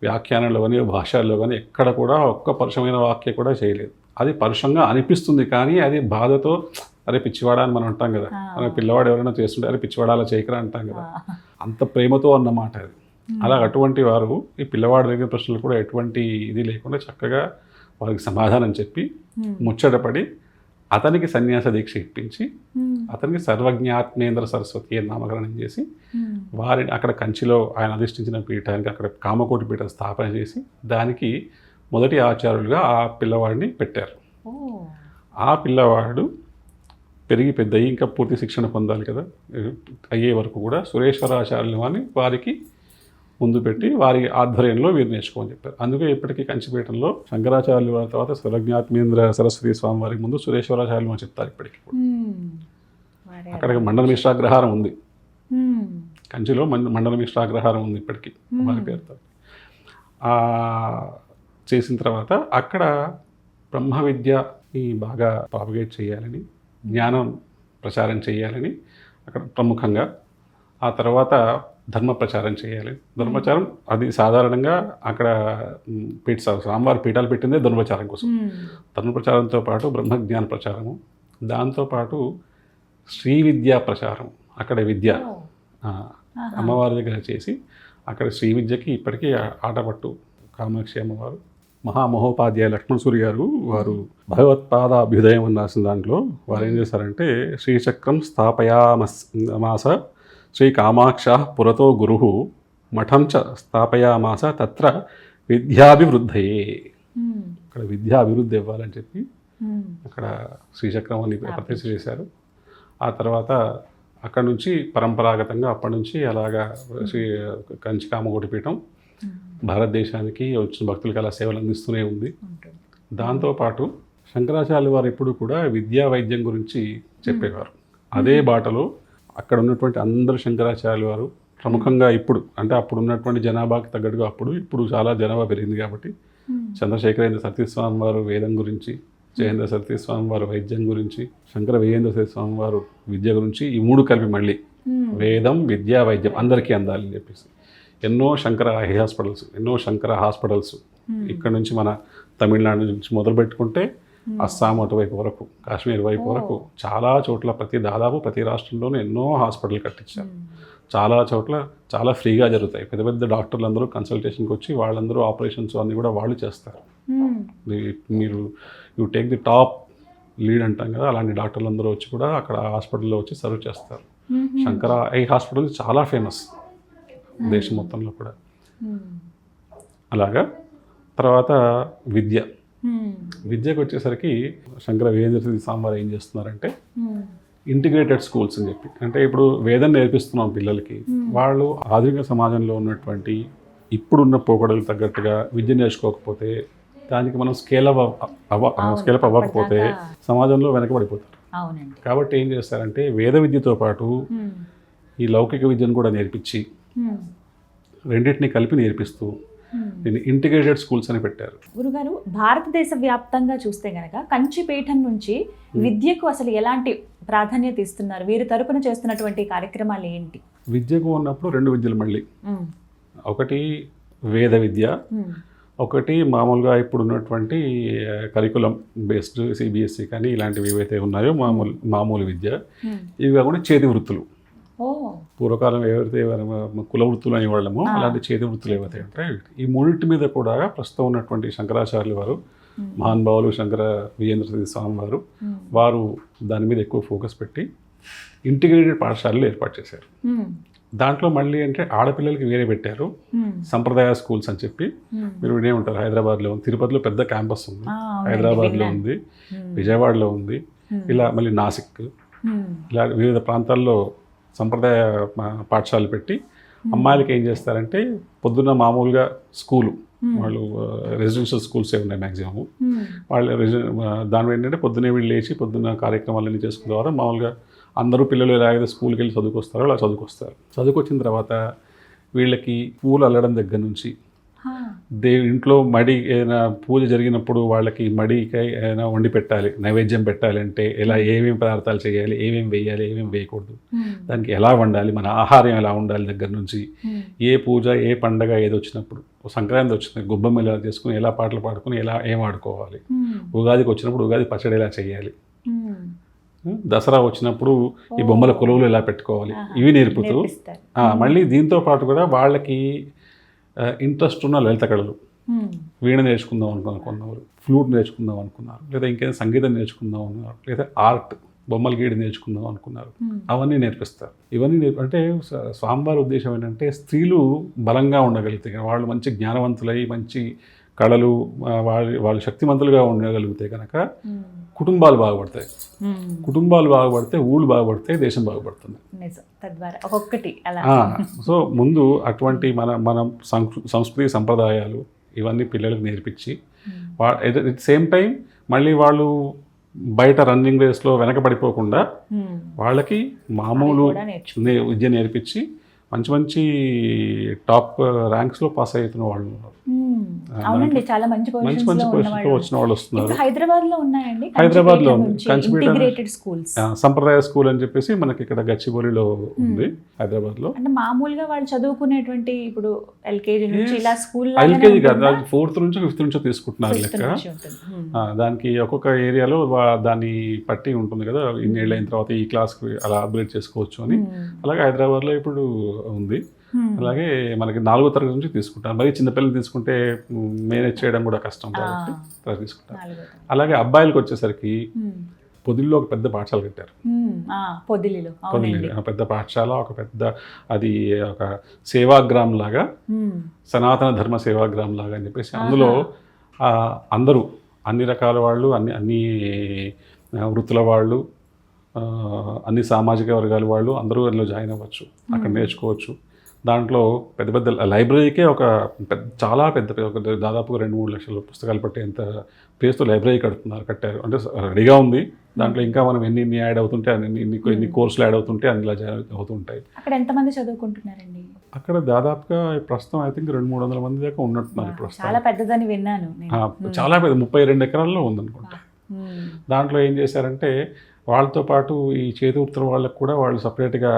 వ్యాఖ్యానంలో కానీ భాషల్లో కానీ ఎక్కడ కూడా ఒక్క పరుషమైన వాక్య కూడా చేయలేదు. అది పరుషంగా అనిపిస్తుంది కానీ అది బాధతో, అరే పిచ్చివాడా అని మనం అంటాం కదా, అరే పిల్లవాడు ఎవరైనా చేస్తుంటే అరే పిచ్చివాడా అలా చేయకరా అంటాం కదా, అంత ప్రేమతో అన్నమాట అది. అలా అటువంటి వారు ఈ పిల్లవాడు అడిగిన ప్రశ్నలు కూడా ఎటువంటి ఇది లేకుండా చక్కగా వారికి సమాధానం చెప్పి ముచ్చటపడి అతనికి సన్యాస దీక్ష ఇప్పించి అతనికి సర్వజ్ఞాత్మేంద్ర సరస్వతి అని నామకరణం చేసి వారిని అక్కడ కంచిలో ఆయన అధిష్ఠించిన పీఠానికి అక్కడ కామకోటి పీఠ స్థాపన చేసి దానికి మొదటి ఆచార్యులుగా ఆ పిల్లవాడిని పెట్టారు. ఆ పిల్లవాడు పెరిగి పెద్దయి ఇంకా పూర్తి శిక్షణ పొందాలి కదా, అయ్యే వరకు కూడా సురేశ్వరాచార్యులు అని వారికి ముందు పెట్టి వారి ఆధ్వర్యంలో వీరు నేర్చుకోమని చెప్పారు. అందుకే ఇప్పటికీ కంచిపీఠంలో శంకరాచార్యుల వారి తర్వాత సర్వజ్ఞాత్మేంద్ర సరస్వతి స్వామి వారికి ముందు సురేశ్వరాచార్యులు అని చెప్తారు ఇప్పటికీ. అక్కడ మండల మిశ్రాగ్రహారం ఉంది, కంచిలో మండల మిశ్రాగ్రహారం ఉంది ఇప్పటికీ వారి పేరుతో. చేసిన తర్వాత అక్కడ బ్రహ్మ విద్యని బాగా ప్రాపగేట్ చేయాలని, జ్ఞానం ప్రచారం చేయాలని అక్కడ ప్రముఖంగా, ఆ తర్వాత ధర్మ ప్రచారం చేయాలి. ధర్మప్రచారం అది సాధారణంగా అక్కడ స్వామివారి పీఠాలు పెట్టిందే ధర్మప్రచారం కోసం. ధర్మప్రచారంతో పాటు బ్రహ్మజ్ఞాన ప్రచారము, దాంతోపాటు శ్రీ విద్యా ప్రచారం, అక్కడ విద్య అమ్మవారి దగ్గర చేసి అక్కడ శ్రీ విద్యకి ఇప్పటికీ ఆటపట్టు కామాక్షి అమ్మవారు. మహామహోపాధ్యాయ లక్ష్మణసూరి గారు వారు భగవత్పాద అభ్యుదయం అని రాసిన దాంట్లో వారు ఏం చేశారంటే శ్రీచక్రం స్థాపయామాస శ్రీ కామాక్ష పురతో గురు మఠం చ స్థాపయామాస తత్ర విద్యాభివృద్ధయే. అక్కడ విద్యాభివృద్ధి ఇవ్వాలని చెప్పి అక్కడ శ్రీచక్రం అని ప్రతిష్ఠ చేశారు. ఆ తర్వాత అక్కడ నుంచి పరంపరాగతంగా అప్పటి నుంచి అలాగా శ్రీ కంచి కామకోటి పీఠం భారతదేశానికి వచ్చిన భక్తులకు అలా సేవలు అందిస్తూనే ఉంది. దాంతోపాటు శంకరాచార్యుల వారు ఎప్పుడు కూడా విద్యా వైద్యం గురించి చెప్పేవారు. అదే బాటలో అక్కడ ఉన్నటువంటి అందరు శంకరాచార్యుల వారు ప్రముఖంగా ఇప్పుడు అంటే అప్పుడు ఉన్నటువంటి జనాభాకి తగ్గట్టుగా ఇప్పుడు చాలా జనాభా పెరిగింది కాబట్టి చంద్రశేఖరేంద్ర సతీస్వామి వారు వేదం గురించి, జయేంద్ర సతీస్వామి వారు వైద్యం గురించి, శంకర వేయేంద్ర సతీస్వామి వారు విద్య గురించి, ఈ మూడు కలిపి మళ్ళీ వేదం విద్య వైద్యం అందరికీ అందాలి అని చెప్పేసి ఎన్నో శంకర హాస్పిటల్స్ ఇక్కడ నుంచి మన తమిళనాడు నుంచి మొదలు పెట్టుకుంటే అస్సాం అటువైపు వరకు, కాశ్మీర్ వైపు వరకు చాలా చోట్ల దాదాపు ప్రతి రాష్ట్రంలోనూ ఎన్నో హాస్పిటల్ కట్టించారు. చాలా చోట్ల చాలా ఫ్రీగా జరుగుతాయి. పెద్ద పెద్ద డాక్టర్లు అందరూ కన్సల్టేషన్కి వచ్చి వాళ్ళందరూ ఆపరేషన్స్ అన్నీ కూడా వాళ్ళు చేస్తారు. మీరు you take the top lead అంటాం కదా, అలాంటి డాక్టర్లు అందరూ వచ్చి కూడా అక్కడ హాస్పిటల్లో వచ్చి సర్వ్ చేస్తారు. శంకర ఐ హాస్పిటల్ చాలా ఫేమస్ దేశం మొత్తంలో కూడా. అలాగా తర్వాత విద్యకు వచ్చేసరికి శంకర వేయేంద్ర సతీస్వామి వారు ఏం చేస్తున్నారంటే ఇంటిగ్రేటెడ్ స్కూల్స్ అని చెప్పి, అంటే ఇప్పుడు వేదం నేర్పిస్తున్నాం పిల్లలకి, వాళ్ళు ఆధునిక సమాజంలో ఉన్నటువంటి ఇప్పుడున్న పోకడలు తగ్గట్టుగా విద్య నేర్చుకోకపోతే, దానికి మనం స్కేలప్ అవ్వకపోతే సమాజంలో వెనకబడిపోతారు. కాబట్టి ఏం చేస్తారంటే వేద విద్యతో పాటు ఈ లౌకిక విద్యను కూడా నేర్పించి రెండింటిని కలిపి నేర్పిస్తూ దీన్ని ఇంటిగ్రేటెడ్ స్కూల్స్ అని పెట్టారు. గురుగారు, భారతదేశ వ్యాప్తంగా చూస్తే గనక కంచిపీఠం నుంచి విద్యకు అసలు ఎలాంటి ప్రాధాన్యత ఇస్తున్నారు? వీరి తరపున చేస్తున్నటువంటి కార్యక్రమాలు ఏంటి? విద్యకు ఉన్నప్పుడు రెండు విద్యలు మళ్ళీ, ఒకటి వేద విద్య, ఒకటి మామూలుగా ఇప్పుడు ఉన్నటువంటి కరికులం బేస్డ్ సిబిఎస్ఈ కానీ ఇలాంటివి ఏవైతే ఉన్నాయో మామూలు విద్య. ఇవి కాకుండా చేతి వృత్తులు, పూర్వకాలం ఎవరైతే కుల వృత్తులు అనేవాళ్ళమో అలాంటి చేతి వృత్తులు ఏవైతే ఉంటాయి, ఈ మూడింటి మీద కూడా ప్రస్తుతం ఉన్నటువంటి శంకరాచార్యులు వారు, మహానుభావులు శంకర వేయేంద్ర సతీస్వామి వారు దాని మీద ఎక్కువ ఫోకస్ పెట్టి ఇంటిగ్రేటెడ్ పాఠశాలలు ఏర్పాటు చేశారు. దాంట్లో మళ్ళీ అంటే ఆడపిల్లలకి వేరే పెట్టారు, సంప్రదాయ స్కూల్స్ అని చెప్పి. మీరు వినే ఉంటారు, హైదరాబాద్లో ఉంది, తిరుపతిలో పెద్ద క్యాంపస్ ఉంది, హైదరాబాద్లో ఉంది, విజయవాడలో ఉంది, ఇలా మళ్ళీ నాసిక్, ఇలా వివిధ ప్రాంతాల్లో సంప్రదాయ పాఠశాలలు పెట్టి అమ్మాయిలకి ఏం చేస్తారంటే పొద్దున్న మామూలుగా స్కూలు, వాళ్ళు రెసిడెన్షియల్ స్కూల్సే ఉన్నాయి మ్యాక్సిమం. వాళ్ళు దాని ఏంటంటే పొద్దున్నే వీళ్ళు లేచి పొద్దున్న కార్యక్రమాలన్నీ చేసుకున్న తర్వాత మామూలుగా అందరూ పిల్లలు ఎలాగైతే స్కూల్కి వెళ్ళి చదువుకొస్తారో అలా చదువుకొచ్చిన తర్వాత వీళ్ళకి పూలు అల్లడం దగ్గర నుంచి ఇంట్లో మడి ఏదైనా పూజ జరిగినప్పుడు వాళ్ళకి మడికి ఏదైనా వండి పెట్టాలి, నైవేద్యం పెట్టాలి అంటే ఎలా, ఏమేమి పదార్థాలు చేయాలి, ఏమేమి వేయాలి, ఏమేమి వేయకూడదు, దానికి ఎలా వండాలి, మన ఆహారం ఎలా ఉండాలి దగ్గర నుంచి, ఏ పూజ ఏ పండగ ఏది వచ్చినప్పుడు, సంక్రాంతి వచ్చింది గొబ్బెమ్మ ఎలా చేసుకుని ఎలా పాటలు పాడుకుని ఎలా ఏం ఆడుకోవాలి, ఉగాదికి వచ్చినప్పుడు ఉగాది పచ్చడి ఎలా చేయాలి, దసరా వచ్చినప్పుడు ఈ బొమ్మల కొలువులు ఎలా పెట్టుకోవాలి, ఇవి నేర్పుతూ మళ్ళీ దీంతో పాటు కూడా వాళ్ళకి ఇంట్రెస్ట్ ఉన్న లలిత కళలు, వీణ నేర్చుకుందాం అనుకున్నారు, ఫ్లూట్ నేర్చుకుందాం అనుకున్నారు, లేదా ఇంకేదైనా సంగీతం నేర్చుకుందాం అనుకున్నారు, లేదా ఆర్ట్ బొమ్మలు గీడి నేర్చుకుందాం అనుకున్నారు, అవన్నీ నేర్పిస్తారు. ఇవన్నీ అంటే స్వామివారి ఉద్దేశం ఏంటంటే స్త్రీలు బలంగా ఉండగలిగితే, వాళ్ళు మంచి జ్ఞానవంతులై మంచి కళలు వాళ్ళు శక్తివంతులుగా ఉండగలిగితే కనుక కుటుంబాలు బాగుపడతాయి, కుటుంబాలు బాగుపడితే ఊళ్ళు బాగుపడితే దేశం బాగుపడుతుంది. సో ముందు అటువంటి మన సంస్కృతి సంప్రదాయాలు ఇవన్నీ పిల్లలకు నేర్పించి, ఎట్ ది సేమ్ టైం మళ్ళీ వాళ్ళు బయట రన్నింగ్ రేస్లో వెనకబడిపోకుండా వాళ్ళకి మామూలు విద్య నేర్పించి మంచి టాప్ ర్యాంక్స్లో పాస్ అవుతున్న వాళ్ళు ఉన్నారు. అవునండి, చాలా మంచి పొజిషన్లో వచ్చిన వాళ్ళు వస్తున్నారు. హైదరాబాద్లో ఉన్నాయండి, హైదరాబాద్లో ఉంది ఇంటిగ్రేటెడ్ స్కూల్స్, సంప్రదాయ స్కూల్ అని చెప్పేసి మనకి ఇక్కడ గచ్చిబౌలిలో ఉంది హైదరాబాద్లో. అంటే మామూలుగా వాళ్ళు చదువుకునేటువంటి ఇప్పుడు ఎల్కేజీ నుంచి ఇలా స్కూల్, ఎల్కేజీ కాదు, 4th నుంచి 5th నుంచో తీసుకుంటున్నారు లెక్క. దానికి ఒక్కొక్క ఏరియాలో దాన్ని పట్టి ఉంటుంది కదా, ఇన్నేళ్ళు అయిన తర్వాత ఈ క్లాస్కి అలా అప్గ్రేడ్ చేసుకోవచ్చు అని. అలాగే హైదరాబాద్లో ఇప్పుడు ఉంది. అలాగే మనకి 4వ తరగతి నుంచి తీసుకుంటాం. మరి చిన్నపిల్లలు తీసుకుంటే మేనేజ్ చేయడం కూడా కష్టం కాబట్టి తీసుకుంటాం. అలాగే అబ్బాయిలకు వచ్చేసరికి పొదిలిలో ఒక పెద్ద పాఠశాల కట్టారు. పొదిలిలో పెద్ద పాఠశాల, ఒక పెద్ద అది ఒక సేవాగ్రామ్ లాగా, సనాతన ధర్మ సేవాగ్రామ్ లాగా అని చెప్పేసి అందులో అందరూ అన్ని రకాల వాళ్ళు, అన్ని వృత్తుల వాళ్ళు, అన్ని సామాజిక వర్గాల వాళ్ళు అందరూ అందులో జాయిన్ అవ్వచ్చు, అక్కడ నేర్చుకోవచ్చు. దాంట్లో పెద్ద పెద్ద లైబ్రరీకే చాలా పెద్ద దాదాపుగా 2-3 లక్షల పుస్తకాలు పట్టేంత ప్లేస్తో లైబ్రరీ కట్టారు. అంటే రెడీగా ఉంది. దాంట్లో ఇంకా మనం ఎన్ని యాడ్ అవుతుంటే ఎన్ని కోర్సులు యాడ్ అవుతుంటే అన్ని ఇలా అవుతుంటాయి. అక్కడ ఎంతమంది చదువుకుంటున్నారండి? అక్కడ దాదాపుగా ప్రస్తుతం ఐ థింక్ 200-300 మంది దాకా ఉన్నట్టున్నారు ఇప్పుడు. చాలా పెద్దదని విన్నాను నేను. చాలా పెద్ద 32 ఎకరాల్లో ఉందనుకుంటా. దాంట్లో ఏం చేశారంటే వాళ్ళతో పాటు ఈ చేతి వృత్తుల వాళ్ళకు కూడా వాళ్ళు సపరేట్గా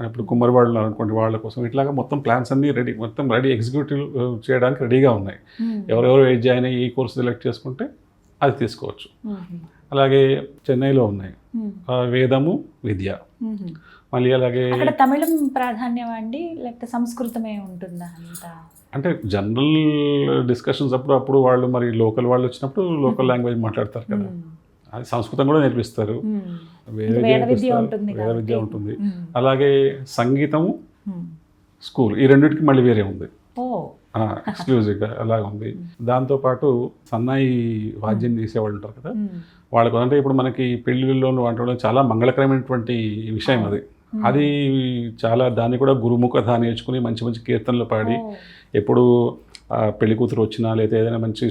ఇప్పుడు కుమ్మరి వాళ్ళు ఉన్నారు అనుకోండి, వాళ్ళ కోసం ఇట్లాగా మొత్తం ప్లాన్స్ అన్నీ రెడీ ఎగ్జిక్యూటివ్ చేయడానికి రెడీగా ఉన్నాయి. ఎవరెవరు ఏజ్ జాయిన్ అయ్యి ఈ కోర్సు సెలెక్ట్ చేసుకుంటే అది తీసుకోవచ్చు. అలాగే చెన్నైలో ఉన్నాయి వేదము విద్య. మళ్ళీ అలాగే అక్కడ తమిళం ప్రాధాన్యం అండి లేకపోతే సంస్కృతమే ఉంటుందా అంతా? అంటే జనరల్ డిస్కషన్స్ అప్పుడు వాళ్ళు మరి లోకల్ వాళ్ళు వచ్చినప్పుడు లోకల్ లాంగ్వేజ్ మాట్లాడతారు కదా, అది సంస్కృతం కూడా నేర్పిస్తారు, వేద విద్య ఉంటుంది. అలాగే సంగీతము స్కూల్ ఈ రెండింటికి మళ్ళీ వేరే ఉంది, ఎక్స్క్లూజివ్గా అలాగ ఉంది. దాంతోపాటు సన్నాయి వాద్యం చేసేవాళ్ళు ఉంటారు కదా, వాళ్ళకు అంటే ఇప్పుడు మనకి పెళ్ళిళ్ళలోను వంటలో చాలా మంగళకరమైనటువంటి విషయం అది. అది చాలా దాన్ని కూడా గురుముఖత నేర్చుకుని మంచి మంచి కీర్తనలు పాడి ఎప్పుడు పెళ్లి కూతురు వచ్చినా లేదా ఏదైనా మంచి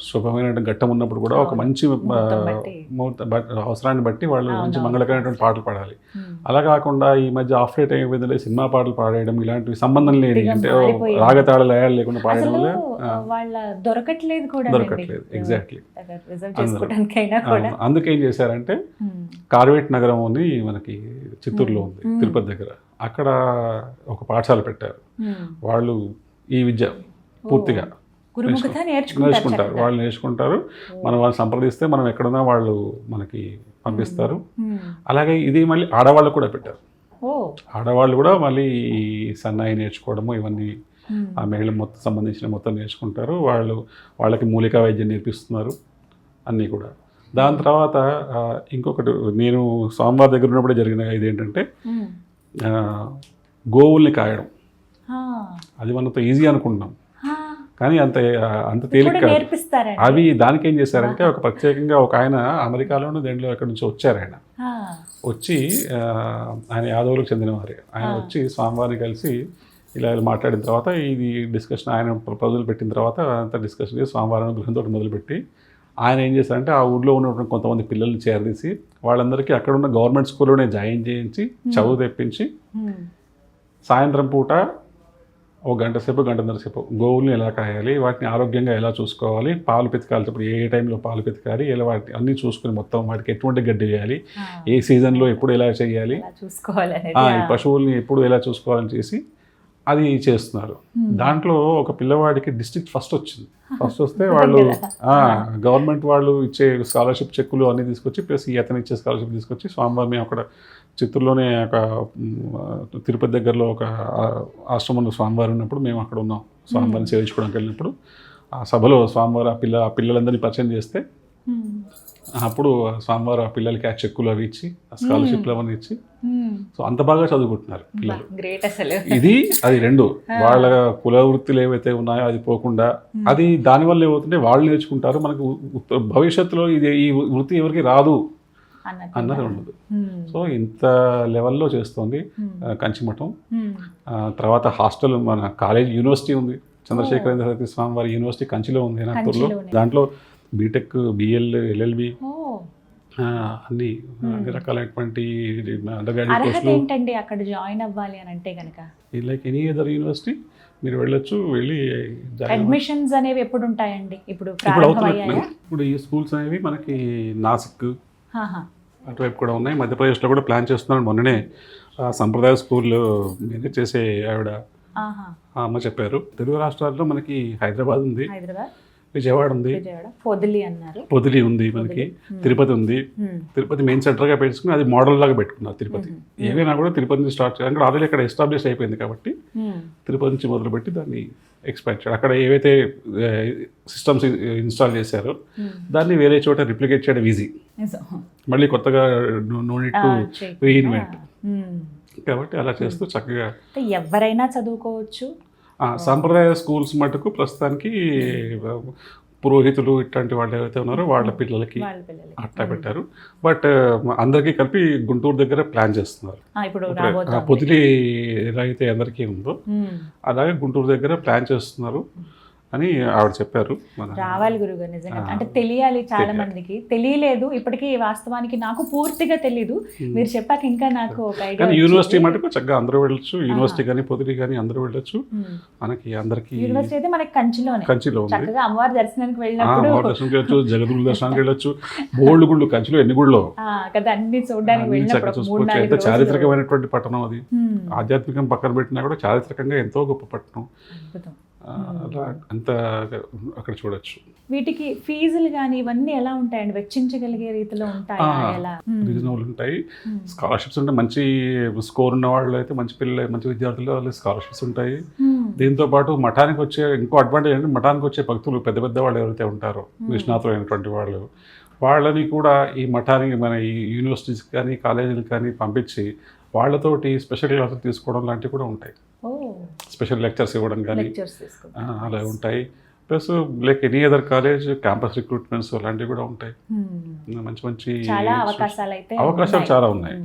శుభమైన ఘట్టం ఉన్నప్పుడు కూడా ఒక మంచి అవసరాన్ని బట్టి వాళ్ళు మంచి మంగళకరమైనటువంటి పాటలు పాడాలి. అలా కాకుండా ఈ మధ్య ఆఫ్ రేట్ అయిపోయిందంటే సినిమా పాటలు పాడేయడం ఇలాంటివి సంబంధం లేని అంటే రాగతాళ లయాలు లేకుండా పాడడం వల్ల దొరకట్లేదు. ఎగ్జాక్ట్లీ. అందుకేం చేశారంటే కార్వేట్ నగరం అని మనకి చిత్తూరులో ఉంది తిరుపతి దగ్గర, అక్కడ ఒక పాఠశాల పెట్టారు. వాళ్ళు ఈ విద్య పూర్తిగా నేర్చుకుంటారు, వాళ్ళు నేర్చుకుంటారు. మనం వాళ్ళు సంప్రదిస్తే మనం ఎక్కడున్నా వాళ్ళు మనకి పంపిస్తారు. అలాగే ఇది మళ్ళీ ఆడవాళ్ళు కూడా పెట్టారు. ఆడవాళ్ళు కూడా మళ్ళీ సన్నాయి నేర్చుకోవడము ఇవన్నీ ఆ మహిళ మొత్తం సంబంధించిన మొత్తం నేర్చుకుంటారు. వాళ్ళకి మూలికా వైద్యం నేర్పిస్తున్నారు అన్నీ కూడా. దాని తర్వాత ఇంకొకటి నేను స్వామివారి దగ్గర ఉన్నప్పుడే జరిగిన ఇదేంటంటే గోవుల్ని కాయడం. అది మనతో ఈజీ అనుకుంటున్నాం కానీ అంత తేలిక కాదు. అవి దానికి ఏం చేశారంటే ఒక ప్రత్యేకంగా ఒక ఆయన అమెరికాలోనూ దేంట్లో ఎక్కడి నుంచి వచ్చారు. ఆయన వచ్చి ఆయన యాదవులకు చెందినవారే. ఆయన వచ్చి స్వామివారిని కలిసి ఇలా మాట్లాడిన తర్వాత ఇది డిస్కషన్ ఆయన ప్రపోజల్ పెట్టిన తర్వాత అంతా డిస్కషన్ చేసి స్వామివారి గృహంతో మొదలుపెట్టి ఆయన ఏం చేశారంటే ఆ ఊళ్ళో ఉన్నటువంటి కొంతమంది పిల్లల్ని చేరదీసి వాళ్ళందరికీ అక్కడ ఉన్న గవర్నమెంట్ స్కూల్లోనే జాయిన్ చేయించి చదువు తెప్పించి సాయంత్రం పూట ఒక గంటన్నర సేపు గోవుల్ని ఎలా కాయాలి, వాటిని ఆరోగ్యంగా ఎలా చూసుకోవాలి, పాలు పితకాలి ఏ టైంలో పాలు పితకాలి, ఎలా వాటి అన్నీ చూసుకుని మొత్తం వాటికి ఎటువంటి గడ్డి వేయాలి, ఏ సీజన్లో ఎప్పుడు ఎలా చేయాలి, ఈ పశువుల్ని ఎప్పుడు ఎలా చూసుకోవాలని చేసి అది చేస్తున్నారు. దాంట్లో ఒక పిల్లవాడికి డిస్ట్రిక్ట్ ఫస్ట్ వచ్చింది. ఫస్ట్ వస్తే వాళ్ళు గవర్నమెంట్ వాళ్ళు ఇచ్చే స్కాలర్షిప్ చెక్కులు అన్నీ తీసుకొచ్చి ప్లస్ అతను ఇచ్చే స్కాలర్షిప్ తీసుకొచ్చి స్వామివారి మేము అక్కడ చిత్తూరులోనే ఒక తిరుపతి దగ్గరలో ఒక ఆశ్రమంలో స్వామివారు ఉన్నప్పుడు మేము అక్కడ ఉన్నాం. స్వామివారిని సేవించుకోవడానికి వెళ్ళినప్పుడు ఆ సభలో స్వామివారు ఆ పిల్లలందరినీ పరిచయం చేస్తే అప్పుడు స్వామివారు ఆ పిల్లలకి ఆ చెక్కులు అవి ఇచ్చి ఆ స్కాలర్షిప్లు అవన్నీ ఇచ్చి సో అంత బాగా చదువుకుంటున్నారు పిల్లలు. ఇది అది రెండు వాళ్ళ కుల వృత్తులు ఏవైతే ఉన్నాయో అది పోకుండా అది దానివల్ల ఏమవుతుంటే వాళ్ళు నేర్చుకుంటారు. మనకు భవిష్యత్తులో ఇది ఈ వృత్తి ఎవరికి రాదు అన్నది ఉండదు. సో ఇంత లెవెల్లో చేస్తోంది కంచిమఠం. తర్వాత హాస్టల్ మన కాలేజ్ యూనివర్సిటీ ఉంది, చంద్రశేఖరేంద్ర సరస్వతి స్వామివారి యూనివర్సిటీ కంచిలో ఉంది నాగపూర్లో. దాంట్లో బీటెక్ బిఎల్ ఎల్ఎల్బి అన్ని రకాలైనటువంటి అక్కడ జాయిన్ అవ్వాలి అని అంటే కనుక లైక్ ఎనీ అదర్ యూనివర్సిటీ మీరు వెళ్ళొచ్చు. వెళ్ళి అడ్మిషన్స్ అనేవి ఎప్పుడు ఉంటాయండి? ఇప్పుడు ఈ స్కూల్స్ అనేవి మనకి నాసిక్ అటువైపు కూడా ఉన్నాయి, మధ్యప్రదేశ్లో కూడా ప్లాన్ చేస్తున్నారు. మొన్ననే సంప్రదాయ స్కూల్ మేనేజ్ చేసే ఆవిడ అమ్మ చెప్పారు. తెలుగు రాష్ట్రాల్లో మనకి హైదరాబాద్ ఉంది, విజయవాడ ఉంది, పొదిలి ఉంది, మనకి తిరుపతి ఉంది. తిరుపతి మెయిన్ సెంటర్గా పెట్టుకుని అది మోడల్ లాగా పెట్టుకున్నారు తిరుపతి. ఏవైనా కూడా తిరుపతి నుంచి స్టార్ట్ చేయాలి. అక్కడ ఆల్రెడీ అక్కడ ఎస్టాబ్లిష్ అయిపోయింది కాబట్టి తిరుపతి నుంచి మొదలుపెట్టి దాన్ని ఎక్స్పాండ్ చేయాలి. అక్కడ ఏవైతే సిస్టమ్స్ ఇన్స్టాల్ చేశారో దాన్ని వేరే చోట రిప్లికేట్ చేయడం ఈజీ, మళ్ళీ కొత్తగా నో నీడ్ టు రీఇన్వెంట్. కాబట్టి అలా చేస్తూ చక్కగా ఎవరైనా చదువుకోవచ్చు. సాంప్రదాయ స్కూల్స్ మటుకు ప్రస్తుతానికి పురోహితులు ఇట్లాంటి వాళ్ళు ఏవైతే ఉన్నారో వాళ్ళ పిల్లలకి అట్లా పెట్టారు. బట్ అందరికీ కలిపి గుంటూరు దగ్గర ప్లాన్ చేస్తున్నారు. పొదిలి ఎలా అయితే అందరికీ ఉందో అలాగే గుంటూరు దగ్గర ప్లాన్ చేస్తున్నారు. అని ఆవిడ చెప్పారు. రావాలి గురుగారు నిజంగా. అంటే తెలియాలి చాలా మందికి, తెలియలేదు ఇప్పటికీ. వాస్తవానికి నాకు పూర్తిగా తెలీదు, మీరు చెప్పాక ఇంకా నాకు ఒక ఐడియా. కానీ యూనివర్సిటీ మటుకు చక్కగా అందరూ వెళ్ళొచ్చు, యూనివర్సిటీ కానీ పొదిలి కానీ అందరూ వెళ్ళొచ్చు. మనకి అందరికి యూనివర్సిటీ అయితే మనకి కంచిలో ఉంది, చక్కగా అమ్మవారి దర్శనానికి వెళ్ళినప్పుడు దర్శనానికి వెళ్ళొచ్చు, జగద్గురు దర్శనానికి వెళ్ళొచ్చు. బోల్డ్ గుళ్ళు కంచిలో ఎన్ని గుళ్ళు కదా, అన్ని చూడడానికి వెళ్ళినప్పుడు. ఎంత చారిత్రకమైనటువంటి పట్టణం అది. ఆధ్యాత్మికం పక్కన పెట్టినా కూడా చారిత్రకంగా ఎంతో గొప్ప పట్టణం. అలా అంత అక్కడ చూడొచ్చు. వీటికి ఫీజులు కానీ ఇవన్నీ ఎలా ఉంటాయండి? వెచ్చించగలిగే రీతిలో ఉంటాయి, రీజనబుల్ ఉంటాయి. స్కాలర్షిప్స్ ఉంటాయి. మంచి స్కోర్ ఉన్న వాళ్ళు అయితే, మంచి పిల్లలు, మంచి విద్యార్థులు వాళ్ళకి స్కాలర్షిప్స్ ఉంటాయి. దీంతో పాటు మఠానికి వచ్చే ఇంకో అడ్వాంటేజ్ అంటే, మఠానికి వచ్చే భక్తులు పెద్ద పెద్ద వాళ్ళు ఎవరైతే ఉంటారో, నిష్ణాతులైనటువంటి వాళ్ళు, వాళ్ళని కూడా ఈ మఠానికి మన ఈ యూనివర్సిటీస్ కానీ కాలేజీలకు కానీ పంపించి వాళ్ళతోటి స్పెషల్ క్లాసులు తీసుకోవడం లాంటివి కూడా ఉంటాయి. స్పెషల్ లెక్చర్స్ ఇవ్వడం కానీ అలా ఉంటాయి. Plus like any other college campus recruitments అలాంటివి కూడా ఉంటాయి. మంచి మంచి అవకాశాలు చాలా ఉన్నాయి.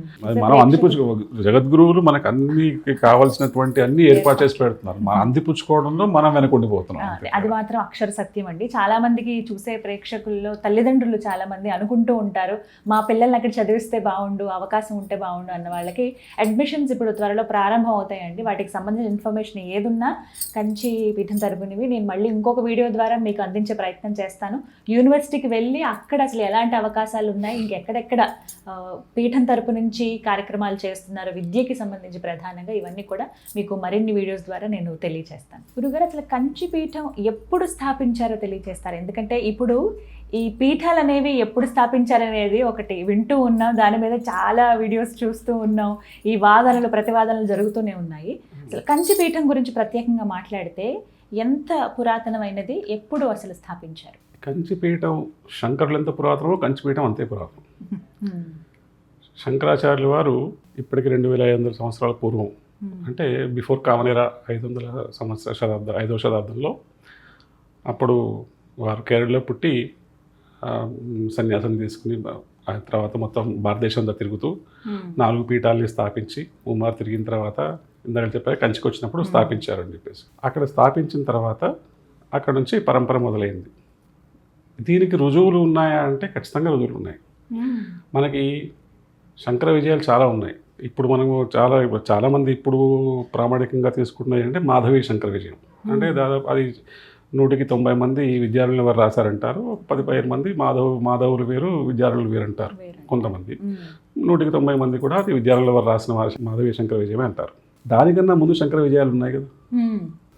మనం అందిపుచ్చు జగద్గురువులు మనకు అన్ని కావాల్సినటువంటి అన్ని ఏర్పాటు చేసి పెడుతున్నారు. మనం అందిపుచ్చుకోవడంలో మనం వెనకుండిపోతున్నాం. అది మాత్రం అక్షర సత్యం అండి. చాలా మందికి చూసే ప్రేక్షకుల్లో తల్లిదండ్రులు చాలా మంది అనుకుంటూ ఉంటారు, మా పిల్లల్ని అక్కడ చదివిస్తే బాగుండు, అవకాశం ఉంటే బాగుండు అన్న వాళ్ళకి అడ్మిషన్స్ ఇప్పుడు త్వరలో ప్రారంభం అవుతాయండి. వాటికి సంబంధించిన ఇన్ఫర్మేషన్ ఏదున్నా కంచి పీఠం తరపునివి నేను మళ్ళీ ఇంకొక వీడియో ద్వారా మీకు అందించే ప్రయత్నం చేస్తాను. యూనివర్సిటీకి వెళ్ళి అక్కడ అసలు ఎలాంటి అవకాశాలు ఉన్నాయి, ఇంకెక్కడెక్కడ పీఠం తరపు నుంచి కార్యక్రమాలు చేస్తున్నారు విద్యకి సంబంధించి ప్రధానంగా, ఇవన్నీ కూడా మీకు మరిన్ని వీడియోస్ ద్వారా నేను తెలియజేస్తాను. గురుగారు, అసలు కంచి పీఠం ఎప్పుడు స్థాపించారో తెలియజేస్తారు? ఎందుకంటే ఇప్పుడు ఈ పీఠాలు అనేవి ఎప్పుడు స్థాపించారనేది ఒకటి వింటూ ఉన్నాం, దాని మీద చాలా వీడియోస్ చూస్తూ ఉన్నాం, ఈ వాదనలు ప్రతివాదనలు జరుగుతూనే ఉన్నాయి. అసలు కంచి పీఠం గురించి ప్రత్యేకంగా మాట్లాడితే ఎంత పురాతనమైనది, ఎప్పుడు అసలు స్థాపించారు? కంచిపీఠం శంకరులు ఎంత పురాతనమో కంచిపీఠం అంతే పురాతనం. శంకరాచార్యుల వారు ఇప్పటికి 2500 సంవత్సరాల పూర్వం, అంటే బిఫోర్ కామనేరా 5వ శతాబ్దంలో, అప్పుడు వారు కేరళలో పుట్టి సన్యాసం తీసుకుని ఆ తర్వాత మొత్తం భారతదేశంలో తిరుగుతూ 4 పీఠాలని స్థాపించి ఉమార్ తిరిగిన తర్వాత ఇందాక చెప్పారు కంచికి వచ్చినప్పుడు స్థాపించారని చెప్పేసి. అక్కడ స్థాపించిన తర్వాత అక్కడ నుంచి పరంపర మొదలైంది. దీనికి రుజువులు ఉన్నాయా అంటే ఖచ్చితంగా రుజువులు ఉన్నాయి. మనకి శంకర విజయాలు చాలా ఉన్నాయి. ఇప్పుడు మనము చాలామంది ఇప్పుడు ప్రామాణికంగా తీసుకుంటున్నాయి అంటే మాధవి శంకర విజయం. అంటే దాదాపు అది 190 మంది విద్యార్థులు వారు రాశారంటారు. 10-15 మంది మాధవులు వేరు విద్యార్థులు వేరు అంటారు కొంతమంది. 190 మంది కూడా అది విద్యార్థుల వారు రాసిన మాధవి శంకర విజయమే అంటారు. దానికన్నా ముందు శంకర విజయాలు ఉన్నాయి కదా,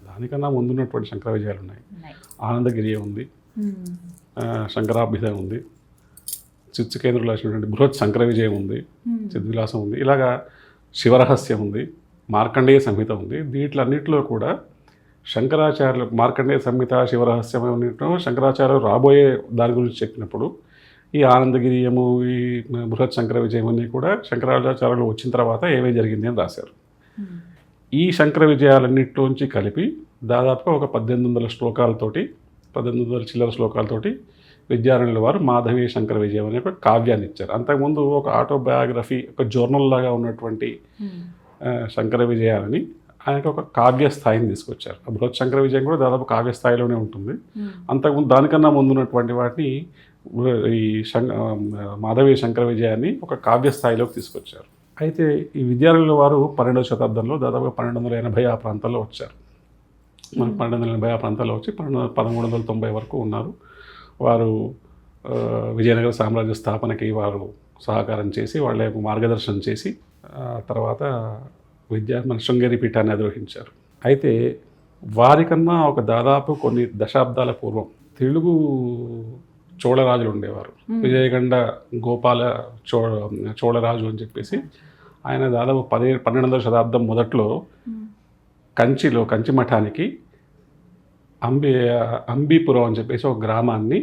దానికన్నా ముందున్నటువంటి శంకర విజయాలు ఉన్నాయి. ఆనందగిరి ఉంది, శంకరాభ్యుదయం ఉంది, చిత్సుకేంద్రులు వచ్చినటువంటి బృహత్ శంకర విజయం ఉంది, చిద్విలాసం ఉంది, ఇలాగా శివరహస్యం ఉంది, మార్కండేయ సంహిత ఉంది. వీటిలన్నింటిలో కూడా శంకరాచార్యులు మార్కండేయ సంహిత, శివరహస్యం అన్నింటిలో శంకరాచార్యులు రాబోయే దాని గురించి చెప్పినప్పుడు ఈ ఆనందగిరియము, ఈ బృహత్ శంకర విజయం అన్నీ కూడా శంకరాచార్యులు వచ్చిన తర్వాత ఏమేమి జరిగింది అని రాశారు. ఈ శంకర విజయాలన్నింటిలోంచి కలిపి దాదాపుగా ఒక 1800 శ్లోకాలతోటి, 1800 చిల్లర శ్లోకాలతోటి విద్యారణ్యుల వారు మాధవి శంకర విజయం అనే ఒక కావ్యాన్ని ఇచ్చారు. అంతకుముందు ఒక ఆటోబయోగ్రఫీ, ఒక జర్నల్ లాగా ఉన్నటువంటి శంకర విజయాలని ఆయనకు ఒక కావ్య స్థాయిని తీసుకొచ్చారు. బృహత్ శంకర విజయం కూడా దాదాపు కావ్య స్థాయిలోనే ఉంటుంది. అంతకుముందు దానికన్నా ముందున్నటువంటి వాటిని ఈ మాధవి శంకర విజయాన్ని ఒక కావ్య స్థాయిలోకి తీసుకొచ్చారు. అయితే ఈ విద్యారణ్యుల వారు 12వ శతాబ్దంలో దాదాపుగా 1280 ఆ ప్రాంతాల్లో వచ్చారు. మనకు 1280 ఆ ప్రాంతాల్లో వచ్చి 1390 వరకు ఉన్నారు. వారు విజయనగర సామ్రాజ్య స్థాపనకి వారు సహకారం చేసి, వాళ్ళ యొక్క మార్గదర్శనం చేసి తర్వాత మన శృంగేరి పీఠాన్ని అధిరోహించారు. అయితే వారికన్నా ఒక దాదాపు కొన్ని దశాబ్దాల పూర్వం తెలుగు చోళరాజులు ఉండేవారు. విజయగండ గోపాల చోళరాజు అని చెప్పేసి ఆయన దాదాపు 12వ శతాబ్దం మొదట్లో కంచి మఠానికి అంబీపురం అని చెప్పేసి ఒక గ్రామాన్ని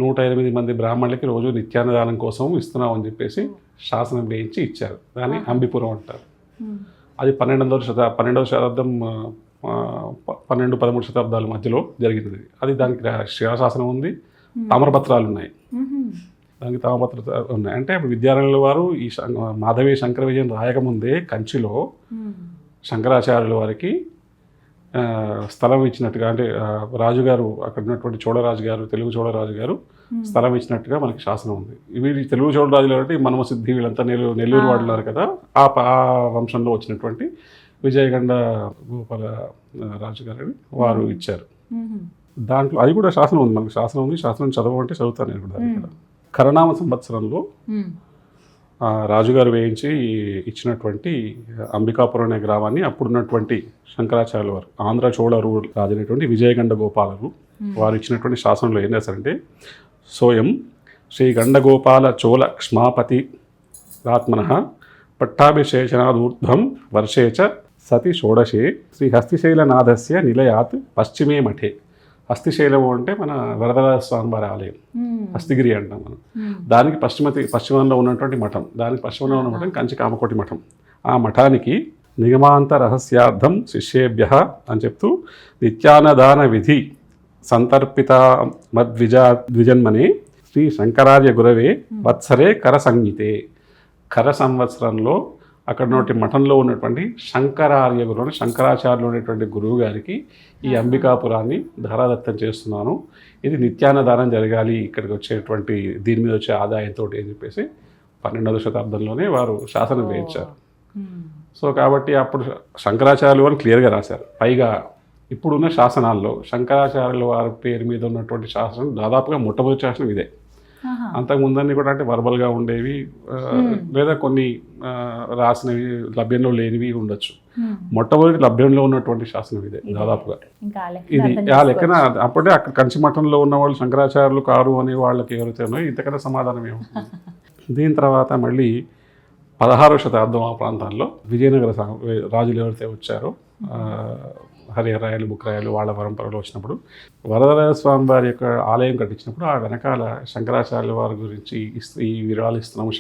108 మంది బ్రాహ్మణులకి రోజు నిత్యాన్నదానం కోసం ఇస్తున్నాం అని చెప్పేసి శాసనం వేయించి ఇచ్చారు. దాన్ని అంబీపురం అంటారు. అది 12వ శతాబ్దం 12-13 శతాబ్దాల మధ్యలో జరిగినది. అది దానికి శిలాశాసనం ఉంది, తామ్రపత్రాలు ఉన్నాయి, దానికి తామపత్రాలు ఉన్నాయి. అంటే విద్యారణ్యుల వారు ఈ మాధవి శంకర విజయం రాయకముందే కంచిలో శంకరాచార్యుల వారికి స్థలం ఇచ్చినట్టుగా, అంటే రాజుగారు అక్కడ ఉన్నటువంటి చోళరాజు గారు, తెలుగు చోళరాజు గారు స్థలం ఇచ్చినట్టుగా మనకి శాసనం ఉంది. వీళ్ళు తెలుగు చోళరాజులు అంటే మనమ సిద్ధి వీళ్ళంతా నెల్లూరు వాడు ఉన్నారు కదా, ఆ వంశంలో వచ్చినటువంటి విజయగండ గోపాల రాజు గారని వారు ఇచ్చారు. దాంట్లో అది కూడా శాసనం ఉంది, మనకి శాసనం ఉంది. శాసనం చదవమంటే చదువుతాను నేను కూడా. ఇక్కడ కరణామ సంవత్సరంలో రాజుగారు వేయించి ఇచ్చినటువంటి అంబికాపురం అనే గ్రామాన్ని అప్పుడున్నటువంటి శంకరాచార్యుల వారు, ఆంధ్ర చోళరు రాజు అనేటువంటి విజయగండ గోపాలరు వారు ఇచ్చినటువంటి శాసనంలో ఏం చేశారంటే, సోయం శ్రీ గండగోపాల చోళ క్ష్మాపతి ఆత్మన పట్టాభిషేచనాదూర్ధ్వం వర్షే చ సతి షోడశే శ్రీ హస్తిశైలనాథస్య నిలయాత్ పశ్చిమే మఠే. హస్తిశైలము అంటే మన వరదరాజ స్వామివారి ఆలయం, హస్తిగిరి అంటాం మనం. దానికి పశ్చిమంలో ఉన్నటువంటి మఠం, దానికి పశ్చిమంలో ఉన్న మఠం కంచి కామకోటి మఠం. ఆ మఠానికి నిగమాంత రహస్యార్థం శిష్యేభ్య అని చెప్తూ నిత్యానదాన విధి సంతర్పిత ద్విజన్మనే శ్రీ శంకరార్య గురవే వత్సరే కర సంగీతే. కర సంవత్సరంలో అక్కడ ఉన్నటువంటి మఠంలో ఉన్నటువంటి శంకరార్య గురువు, శంకరాచార్యులు అనేటువంటి గురువు గారికి ఈ అంబికాపురాన్ని ధారాదత్తం చేస్తున్నాను. ఇది నిత్యాన్నదానం జరగాలి ఇక్కడికి వచ్చేటువంటి దీని మీద వచ్చే ఆదాయంతో అని చెప్పేసి 12వ శతాబ్దంలోనే వారు శాసనం వేయించారు. సో కాబట్టి అప్పుడు శంకరాచార్యులు వారు క్లియర్గా రాశారు. పైగా ఇప్పుడున్న శాసనాల్లో శంకరాచార్యుల వారి పేరు మీద ఉన్నటువంటి శాసనం దాదాపుగా మొట్టమొదటి శాసనం ఇదే. అంతకుముందన్నీ కూడా అంటే వర్బల్గా ఉండేవి, లేదా కొన్ని రాసినవి లభ్యంలో లేనివి ఉండొచ్చు. మొట్టమొదటి లభ్యంలో ఉన్నటువంటి శాసనం ఇదే దాదాపుగా. ఇది ఆ లెక్కన అప్పుడే అక్కడ కంచి మఠంలో ఉన్న వాళ్ళు శంకరాచార్యులు కారు అనే వాళ్ళకి ఎవరైతే ఉన్నాయో ఇంతకన్నా సమాధానం ఏమవుతుంది. దీని తర్వాత మళ్ళీ 16వ శతాబ్దం ఆ ప్రాంతాల్లో విజయనగర రాజులు ఎవరైతే వచ్చారో, హరిహరాయలు, బుక్రాయలు, వాళ్ళ పరంపరలో వచ్చినప్పుడు వరదరాజ స్వామి వారి యొక్క ఆలయం కట్టించినప్పుడు ఆ వెనకాల శంకరాచార్యుల వారి గురించి ఈ విరాళాలు ఇస్తున్నాము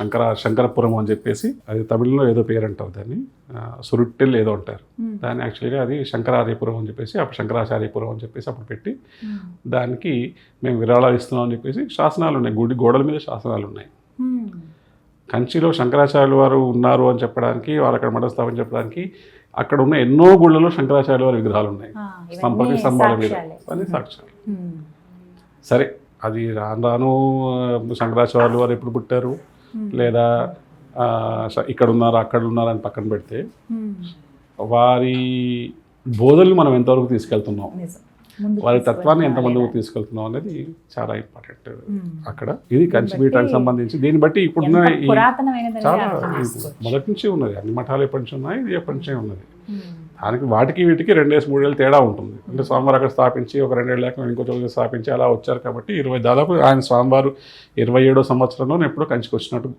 శంకరపురం అని చెప్పేసి, అది తమిళంలో ఏదో పేరు అంటారు దాన్ని, సురుట్టిల్ ఏదో అంటారు దాన్ని. యాక్చువల్గా అది శంకరార్యపురం అని చెప్పేసి, అప్పుడు శంకరాచార్యపురం అని చెప్పేసి అప్పుడు పెట్టి దానికి మేము విరాళాలు ఇస్తున్నాం అని చెప్పేసి శాసనాలు ఉన్నాయి, గుడి గోడల మీద శాసనాలు ఉన్నాయి. కంచిలో శంకరాచార్యుల వారు ఉన్నారు అని చెప్పడానికి, వారు అక్కడ మఠ స్థాపన చెప్పడానికి అక్కడ ఉన్న ఎన్నో గుళ్ళలో శంకరాచార్యుల వారి విగ్రహాలు ఉన్నాయి, స్తంభాల మీద, అన్ని సాక్ష్యాలు. సరే, అది రాను శంకరాచార్యుల వారు ఎప్పుడు పుట్టారు, లేదా ఇక్కడ ఉన్నారు అక్కడ ఉన్నారు అని పక్కన పెడితే, వారి బోధనలు మనం ఎంతవరకు తీసుకెళ్తున్నాం, వారి తత్వాన్ని ఎంత ముందుకు తీసుకెళ్తున్నాం అనేది చాలా ఇంపార్టెంట్ అక్కడ. ఇది కంచిపీఠానికి సంబంధించి దీన్ని బట్టి ఇప్పుడున్న చాలా మొదటి నుంచి ఉన్నది, అన్ని మఠాలు ఎప్పటి నుంచి ఉన్నాయి, ఇది ఎప్పటి నుంచే ఉన్నది. దానికి వాటికి వీటికి 2-3 ఏళ్ళు తేడా ఉంటుంది. అంటే స్వామివారు అక్కడ స్థాపించి ఒక 2 ఏళ్ళ లేక ఇంకో చోట స్థాపించి అలా వచ్చారు కాబట్టి దాదాపు ఆయన స్వామివారు 27వ సంవత్సరంలో ఎప్పుడో కంచికి వచ్చినట్టు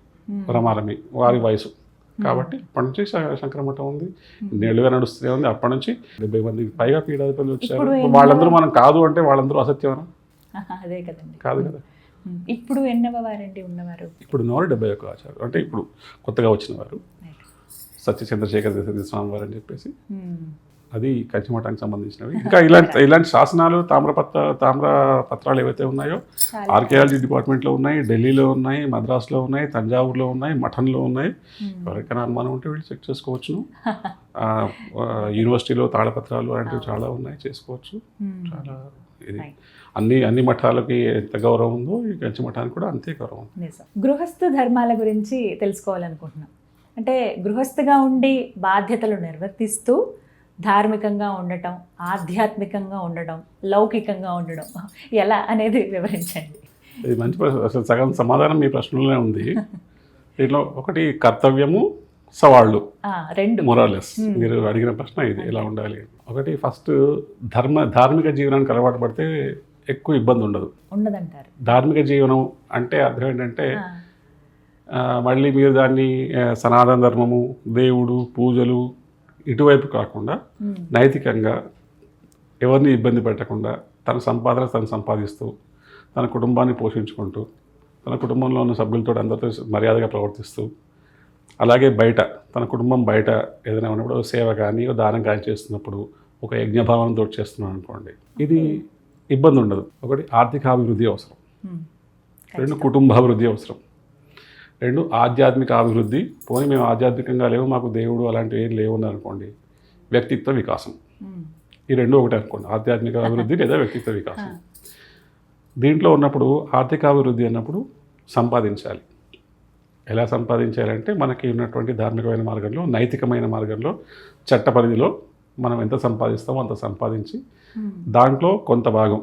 రమారమి వారి వయసు. కాబట్టి అప్పటి నుంచి శంకరమఠం ఉంది, నేళ్లుగా నడుస్తూనే ఉంది. అప్పటి నుంచి 70 మందికి పైగా పీఠాధిపతులు వచ్చారు. వాళ్ళందరూ మనం కాదు అంటే వాళ్ళందరూ అసత్యమనా? అదే కదండి, కాదు కదా. ఇప్పుడు ఎన్నవ వారండి ఉన్నవారు? ఇప్పుడు ఉన్నవారు 71 ఆచార్యులు, అంటే ఇప్పుడు కొత్తగా వచ్చిన వారు సత్య చంద్రశేఖర స్వామి వారు అని చెప్పేసి, అది కంచి మఠానికి సంబంధించినవి. ఇంకా ఇలాంటి శాసనాలు తామ్రపత్రాలు ఏవైతే ఉన్నాయో ఆర్కియాలజీ డిపార్ట్మెంట్లో ఉన్నాయి, ఢిల్లీలో ఉన్నాయి, మద్రాసులో ఉన్నాయి, తంజావూరులో ఉన్నాయి, మఠంలో ఉన్నాయి. ఎవరికైనా అనుమానం ఉంటే వీళ్ళు చెక్ చేసుకోవచ్చును. యూనివర్సిటీలో తాళపత్రాలు అలాంటివి చాలా ఉన్నాయి, చేసుకోవచ్చు. చాలా ఇది అన్ని మఠాలకి ఎంత గౌరవం ఉందో ఈ కంచి మఠానికి కూడా అంతే గౌరవం. గృహస్థ ధర్మాల గురించి తెలుసుకోవాలనుకుంటున్నాం. అంటే గృహస్థగా ఉండి బాధ్యతలు నిర్వర్తిస్తూ ధార్మికంగా ఉండటం, ఆధ్యాత్మికంగా ఉండడం, లౌకికంగా ఉండడం ఎలా అనేది వివరించండి. ఇది మంచి ప్రశ్న. అసలు సగం సమాధానం మీ ప్రశ్నలోనే ఉంది. దీంట్లో ఒకటి కర్తవ్యము, సవాళ్ళు, రెండు మొరాలెస్. మీరు అడిగిన ప్రశ్న ఇది, ఎలా ఉండాలి. ఒకటి ఫస్ట్ ధార్మిక జీవనానికి అలవాటు పడితే ఎక్కువ ఇబ్బంది ఉండదంటారు. ధార్మిక జీవనం అంటే అర్థం ఏంటంటే మళ్ళీ మీరు దాన్ని సనాతన ధర్మము, దేవుడు, పూజలు ఇటువైపు కాకుండా నైతికంగా ఎవరిని ఇబ్బంది పెట్టకుండా తన సంపాదన తను సంపాదిస్తూ తన కుటుంబాన్ని పోషించుకుంటూ తన కుటుంబంలో ఉన్న సభ్యులతో అందరితో మర్యాదగా ప్రవర్తిస్తూ, అలాగే బయట తన కుటుంబం బయట ఏదైనా ఉన్నప్పుడు సేవ కానీ దానం కానీ చేస్తున్నప్పుడు ఒక యజ్ఞభావనతో చేస్తున్నాను అనుకోండి, ఇది ఇబ్బంది ఉండదు. ఒకటి ఆర్థికాభివృద్ధి అవసరం, 2 కుటుంబాభివృద్ధి అవసరం, 2 ఆధ్యాత్మిక అభివృద్ధి. పోనీ మేము ఆధ్యాత్మికంగా లేవు, మాకు దేవుడు అలాంటివి ఏం లేవు అనుకోండి, వ్యక్తిత్వ వికాసం. ఈ రెండు ఒకటే అనుకోండి, ఆధ్యాత్మిక అభివృద్ధి లేదా వ్యక్తిత్వ వికాసం. దీంట్లో ఉన్నప్పుడు ఆర్థిక అభివృద్ధి అన్నప్పుడు సంపాదించాలి. ఎలా సంపాదించాలంటే మనకి ఉన్నటువంటి ధార్మికమైన మార్గంలో, నైతికమైన మార్గంలో, చట్ట పరిధిలో మనం ఎంత సంపాదిస్తామో అంత సంపాదించి దాంట్లో కొంత భాగం